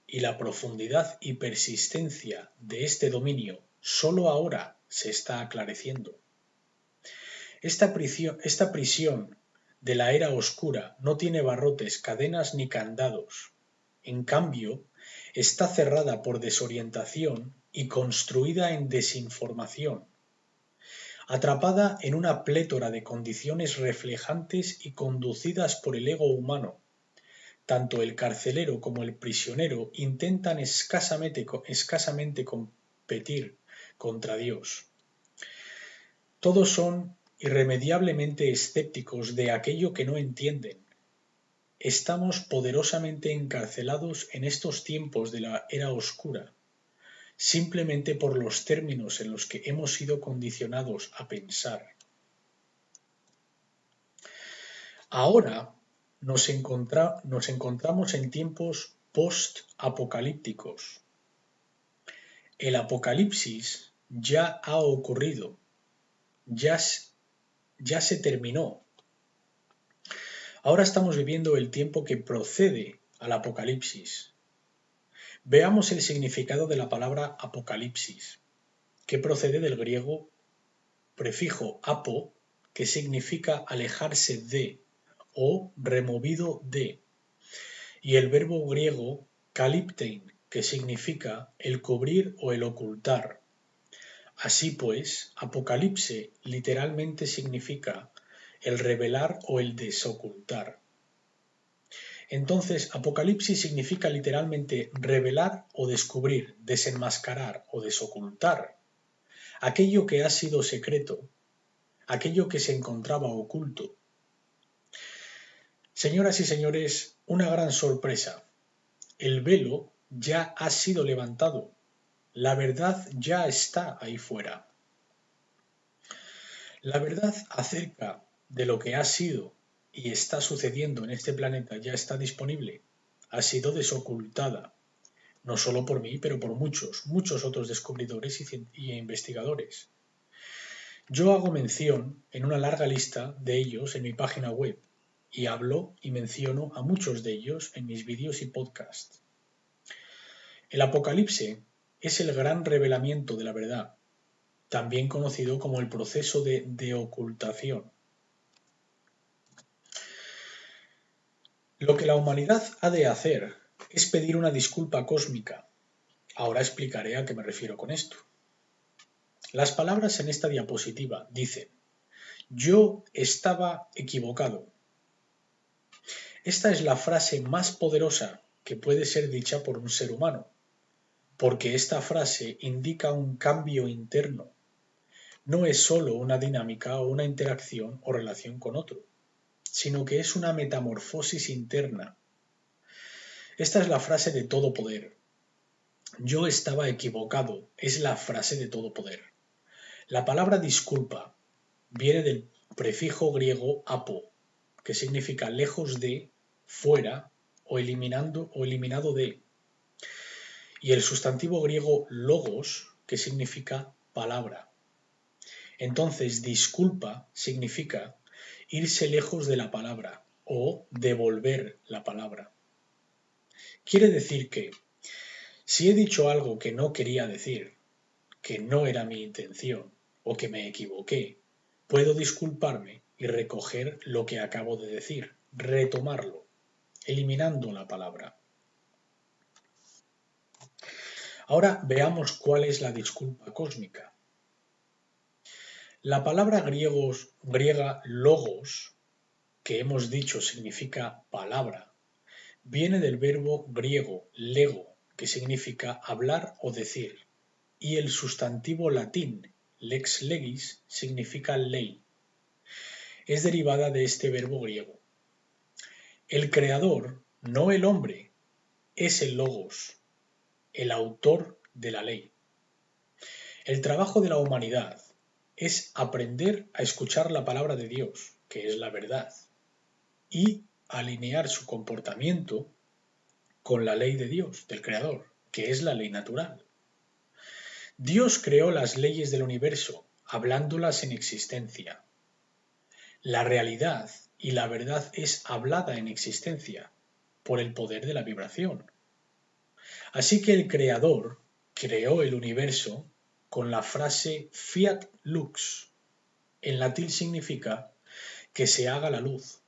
y la profundidad y persistencia de este dominio sólo ahora se está aclareciendo. Esta prisión de la era oscura no tiene barrotes, cadenas ni candados. En cambio, está cerrada por desorientación y construida en desinformación, atrapada en una plétora de condiciones reflejantes y conducidas por el ego humano. Tanto el carcelero como el prisionero intentan escasamente competir contra Dios. Todos son irremediablemente escépticos de aquello que no entienden. Estamos poderosamente encarcelados en estos tiempos de la era oscura, simplemente por los términos en los que hemos sido condicionados a pensar. Ahora nos encontramos en tiempos post-apocalípticos. El apocalipsis ya ha ocurrido, ya se terminó. Ahora estamos viviendo el tiempo que procede al apocalipsis. Veamos el significado de la palabra apocalipsis, que procede del griego prefijo apo, que significa alejarse de o removido de, y el verbo griego kaliptein, que significa el cubrir o el ocultar. Así pues, apocalipse literalmente significa el revelar o el desocultar. Entonces, apocalipsis significa literalmente revelar o descubrir, desenmascarar o desocultar aquello que ha sido secreto, aquello que se encontraba oculto. Señoras y señores, una gran sorpresa. El velo ya ha sido levantado. La verdad ya está ahí fuera. La verdad acerca de lo que ha sido y está sucediendo en este planeta ya está disponible. Ha sido desocultada, no solo por mí, pero por muchos otros descubridores y investigadores. Yo hago mención en una larga lista de ellos en mi página web y hablo y menciono a muchos de ellos en mis vídeos y podcasts. El Apocalipse es el gran revelamiento de la verdad, también conocido como el proceso de deocultación. Lo que la humanidad ha de hacer es pedir una disculpa cósmica. Ahora explicaré a qué me refiero con esto. Las palabras en esta diapositiva dicen: yo estaba equivocado. Esta es la frase más poderosa que puede ser dicha por un ser humano, porque esta frase indica un cambio interno. No es sólo una dinámica o una interacción o relación con otro, sino que es una metamorfosis interna. Esta es la frase de todo poder. Yo estaba equivocado es la frase de todo poder. La palabra disculpa viene del prefijo griego apo, que significa lejos de, fuera o eliminado de, y el sustantivo griego logos, que significa palabra. Entonces, disculpa significa irse lejos de la palabra o devolver la palabra. Quiere decir que, si he dicho algo que no quería decir, que no era mi intención o que me equivoqué, puedo disculparme y recoger lo que acabo de decir, retomarlo, eliminando la palabra. Ahora veamos cuál es la disculpa cósmica. La palabra griega logos, que hemos dicho significa palabra, viene del verbo griego lego, que significa hablar o decir, y el sustantivo latín lex legis significa ley. Es derivada de este verbo griego. El creador, no el hombre, es el logos, el autor de la ley. El trabajo de la humanidad es aprender a escuchar la palabra de Dios, que es la verdad, y alinear su comportamiento con la ley de Dios, del Creador, que es la ley natural. Dios creó las leyes del universo, hablándolas en existencia. La realidad y la verdad es hablada en existencia por el poder de la vibración. Así que el Creador creó el universo con la frase fiat lux. En latín significa que se haga la luz.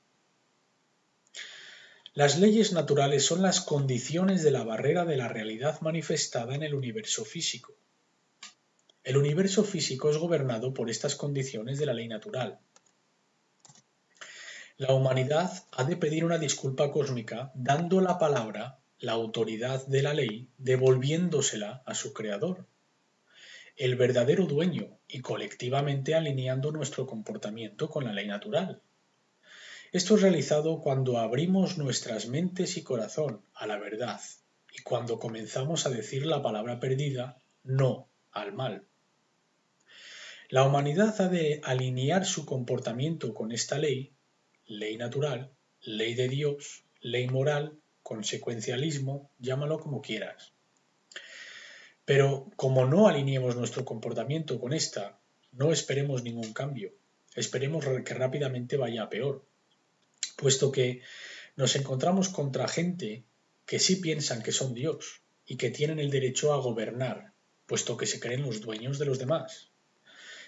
Las leyes naturales son las condiciones de la barrera de la realidad manifestada en el universo físico. El universo físico es gobernado por estas condiciones de la ley natural. La humanidad ha de pedir una disculpa cósmica dando la palabra, la autoridad de la ley, devolviéndosela a su creador, el verdadero dueño, y colectivamente alineando nuestro comportamiento con la ley natural. Esto es realizado cuando abrimos nuestras mentes y corazón a la verdad y cuando comenzamos a decir la palabra perdida, no al mal. La humanidad ha de alinear su comportamiento con esta ley, ley natural, ley de Dios, ley moral, consecuencialismo, llámalo como quieras. Pero como no alineemos nuestro comportamiento con esta, no esperemos ningún cambio, esperemos que rápidamente vaya a peor, puesto que nos encontramos contra gente que sí piensan que son Dios y que tienen el derecho a gobernar, puesto que se creen los dueños de los demás.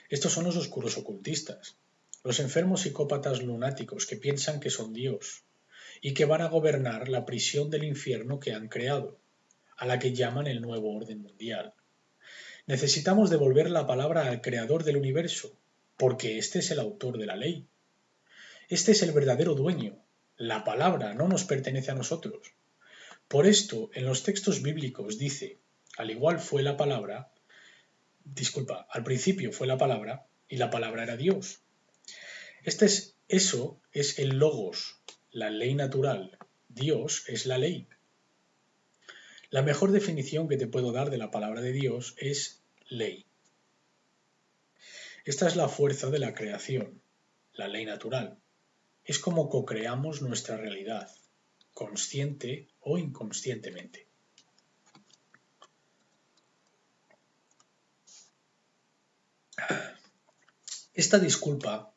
Estos son los oscuros ocultistas, los enfermos psicópatas lunáticos que piensan que son Dios y que van a gobernar la prisión del infierno que han creado, a la que llaman el nuevo orden mundial. Necesitamos devolver la palabra al creador del universo, porque este es el autor de la ley. Este es el verdadero dueño. La palabra no nos pertenece a nosotros. Por esto, en los textos bíblicos dice, al igual fue la palabra, al principio fue la palabra, y la palabra era Dios. Eso es el logos, la ley natural. Dios es la ley. La mejor definición que te puedo dar de la palabra de Dios es ley. Esta es la fuerza de la creación, la ley natural. Es como co-creamos nuestra realidad, consciente o inconscientemente. Esta disculpa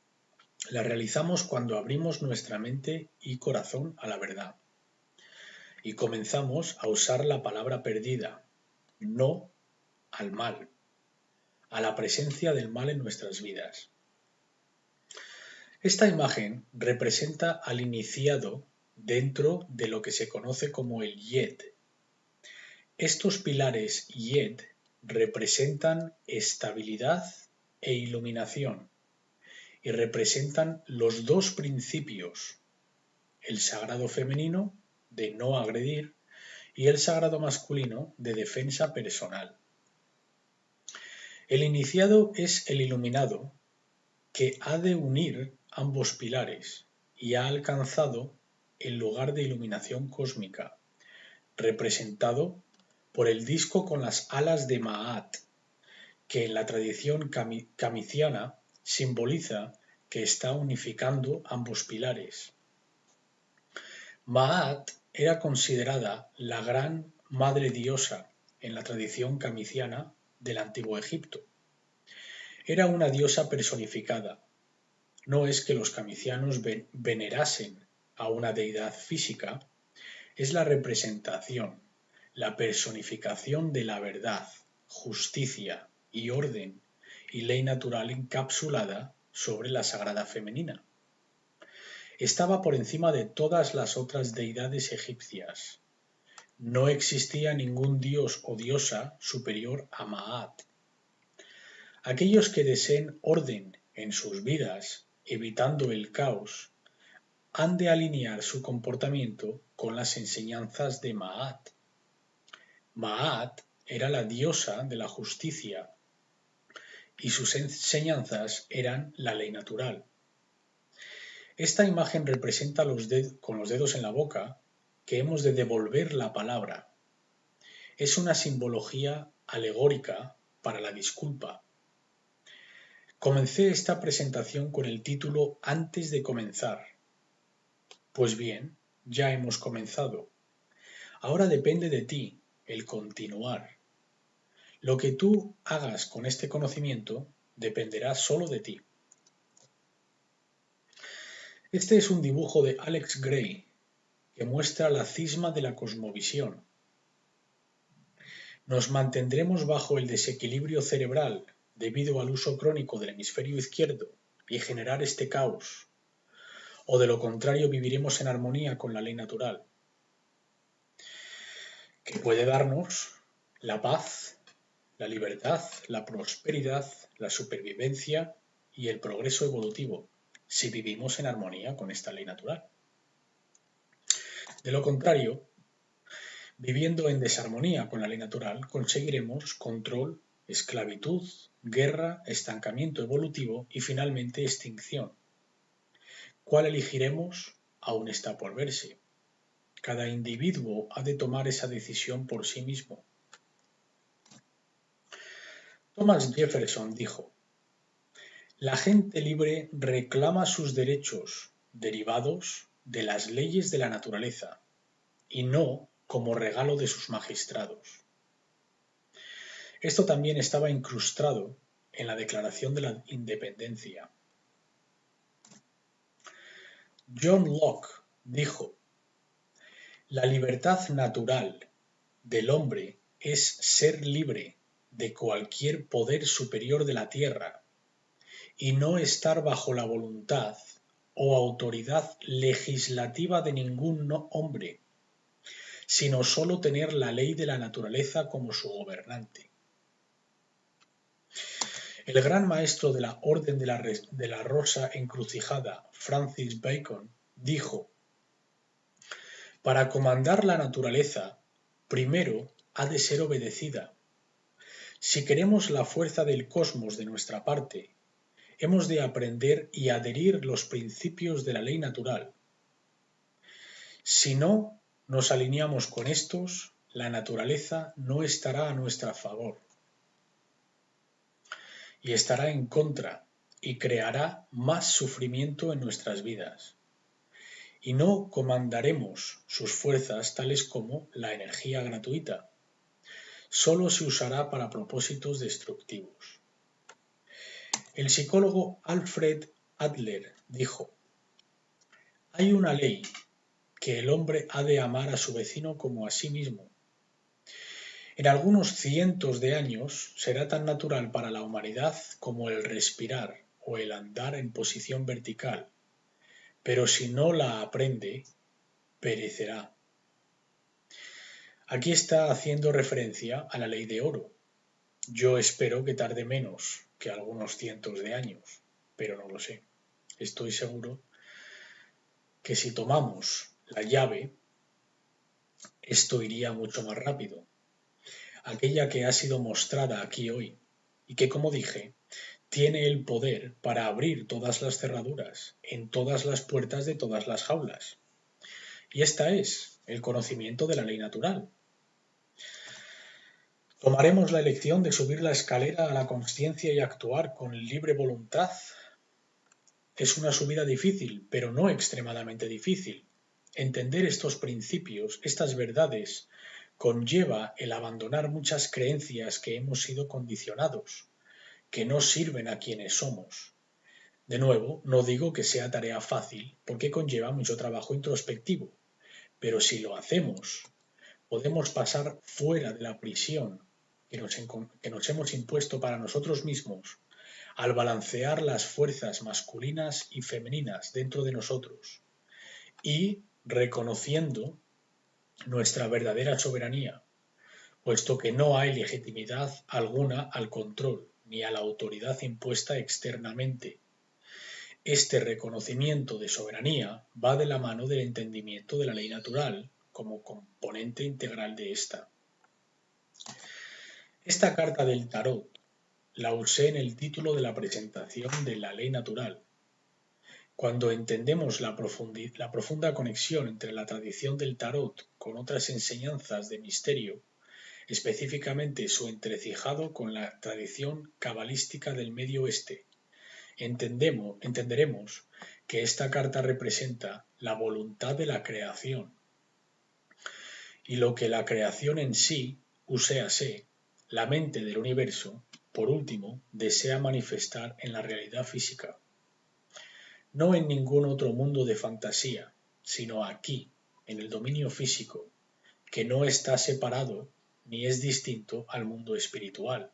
la realizamos cuando abrimos nuestra mente y corazón a la verdad y comenzamos a usar la palabra perdida, no al mal, a la presencia del mal en nuestras vidas. Esta imagen representa al iniciado dentro de lo que se conoce como el Yed. Estos pilares Yed representan estabilidad e iluminación y representan los dos principios, el sagrado femenino de no agredir y el sagrado masculino de defensa personal. El iniciado es el iluminado que ha de unir ambos pilares y ha alcanzado el lugar de iluminación cósmica, representado por el disco con las alas de Ma'at, que en la tradición kamiciana simboliza que está unificando ambos pilares. Ma'at era considerada la gran madre diosa en la tradición kamiciana del Antiguo Egipto. Era una diosa personificada. No es que los kamicianos venerasen a una deidad física, es la representación, la personificación de la verdad, justicia y orden y ley natural encapsulada sobre la sagrada femenina. Estaba por encima de todas las otras deidades egipcias. No existía ningún dios o diosa superior a Ma'at. Aquellos que deseen orden en sus vidas, evitando el caos, han de alinear su comportamiento con las enseñanzas de Ma'at. Ma'at era la diosa de la justicia y sus enseñanzas eran la ley natural. Esta imagen representa con los dedos en la boca que hemos de devolver la palabra. Es una simbología alegórica para la disculpa. Comencé esta presentación con el título Antes de comenzar. Pues bien, ya hemos comenzado. Ahora depende de ti el continuar. Lo que tú hagas con este conocimiento dependerá solo de ti. Este es un dibujo de Alex Gray que muestra la cisma de la cosmovisión. Nos mantendremos bajo el desequilibrio cerebral debido al uso crónico del hemisferio izquierdo y generar este caos, o de lo contrario viviremos en armonía con la ley natural, que puede darnos la paz, la libertad, la prosperidad, la supervivencia y el progreso evolutivo, si vivimos en armonía con esta ley natural. De lo contrario, viviendo en desarmonía con la ley natural, conseguiremos control, esclavitud, guerra, estancamiento evolutivo y finalmente extinción. ¿Cuál elegiremos? Aún está por verse. Cada individuo ha de tomar esa decisión por sí mismo. Thomas Jefferson dijo: "La gente libre reclama sus derechos derivados de las leyes de la naturaleza y no como regalo de sus magistrados". Esto también estaba incrustado en la Declaración de la Independencia. John Locke dijo: "La libertad natural del hombre es ser libre de cualquier poder superior de la tierra y no estar bajo la voluntad o autoridad legislativa de ningún hombre, sino sólo tener la ley de la naturaleza como su gobernante". El gran maestro de la Orden de la Rosa Encrucijada, Francis Bacon, dijo: "Para comandar la naturaleza, primero ha de ser obedecida. Si queremos la fuerza del cosmos de nuestra parte, hemos de aprender y adherir los principios de la ley natural. Si no nos alineamos con estos, la naturaleza no estará a nuestro favor y estará en contra y creará más sufrimiento en nuestras vidas. Y no comandaremos sus fuerzas tales como la energía gratuita. Solo se usará para propósitos destructivos". El psicólogo Alfred Adler dijo: "Hay una ley, que el hombre ha de amar a su vecino como a sí mismo. En algunos cientos de años será tan natural para la humanidad como el respirar o el andar en posición vertical, pero si no la aprende, perecerá". Aquí está haciendo referencia a la ley de oro. Yo espero que tarde menos que algunos cientos de años, pero no lo sé. Estoy seguro que si tomamos la llave, esto iría mucho más rápido. Aquella que ha sido mostrada aquí hoy y que, como dije, tiene el poder para abrir todas las cerraduras en todas las puertas de todas las jaulas. Y esta es el conocimiento de la ley natural. ¿Tomaremos la elección de subir la escalera a la consciencia y actuar con libre voluntad? Es una subida difícil, pero no extremadamente difícil. Entender estos principios, estas verdades, conlleva el abandonar muchas creencias que hemos sido condicionados, que no sirven a quienes somos. De nuevo, no digo que sea tarea fácil, porque conlleva mucho trabajo introspectivo, pero si lo hacemos, podemos pasar fuera de la prisión que nos hemos impuesto para nosotros mismos, al balancear las fuerzas masculinas y femeninas dentro de nosotros y reconociendo nuestra verdadera soberanía, puesto que no hay legitimidad alguna al control ni a la autoridad impuesta externamente. Este reconocimiento de soberanía va de la mano del entendimiento de la ley natural como componente integral de esta. Esta carta del tarot la usé en el título de la presentación de la ley natural. Cuando entendemos la profunda conexión entre la tradición del tarot con otras enseñanzas de misterio, específicamente su entrecijado con la tradición cabalística del Medio Oeste, entenderemos que esta carta representa la voluntad de la creación y lo que la creación en sí, uséase, la mente del universo, por último, desea manifestar en la realidad física. No en ningún otro mundo de fantasía, sino aquí, en el dominio físico, que no está separado ni es distinto al mundo espiritual.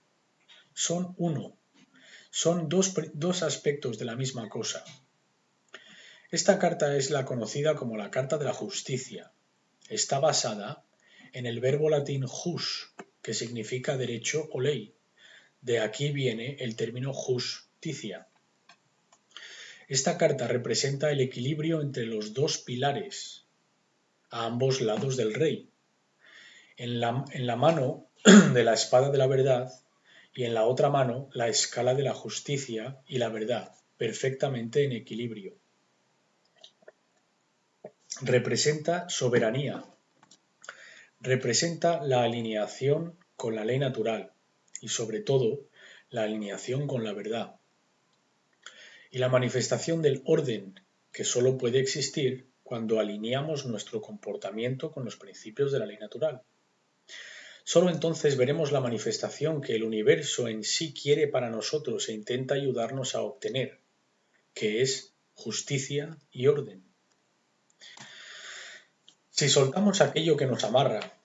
Son uno, son dos aspectos de la misma cosa. Esta carta es la conocida como la Carta de la Justicia. Está basada en el verbo latín jus, que significa derecho o ley. De aquí viene el término justicia. Esta carta representa el equilibrio entre los dos pilares, a ambos lados del rey. En la mano de la espada de la verdad y en la otra mano la escala de la justicia y la verdad, perfectamente en equilibrio. Representa soberanía, representa la alineación con la ley natural y sobre todo la alineación con la verdad. Y la manifestación del orden, que solo puede existir cuando alineamos nuestro comportamiento con los principios de la ley natural. Solo entonces veremos la manifestación que el universo en sí quiere para nosotros e intenta ayudarnos a obtener, que es justicia y orden. Si soltamos aquello que nos amarra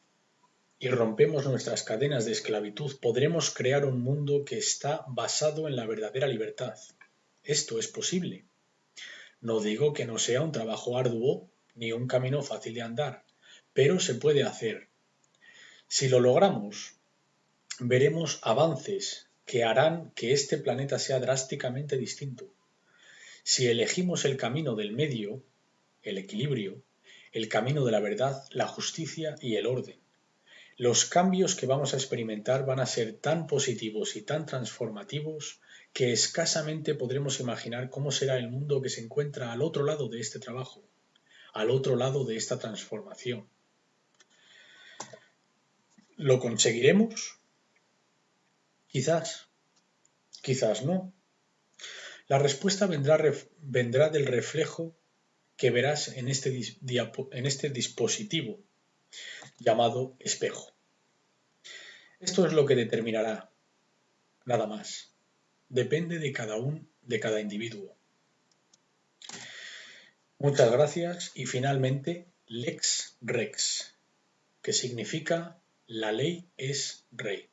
y rompemos nuestras cadenas de esclavitud, podremos crear un mundo que está basado en la verdadera libertad. Esto es posible. No digo que no sea un trabajo arduo ni un camino fácil de andar, pero se puede hacer. Si lo logramos, veremos avances que harán que este planeta sea drásticamente distinto. Si elegimos el camino del medio, el equilibrio, el camino de la verdad, la justicia y el orden, los cambios que vamos a experimentar van a ser tan positivos y tan transformativos que escasamente podremos imaginar cómo será el mundo que se encuentra al otro lado de este trabajo, al otro lado de esta transformación. ¿Lo conseguiremos? Quizás, quizás no. La respuesta vendrá del reflejo que verás en este dispositivo llamado espejo. Esto es lo que determinará, nada más. Depende de cada individuo. Muchas gracias y finalmente Lex Rex, que significa la ley es rey.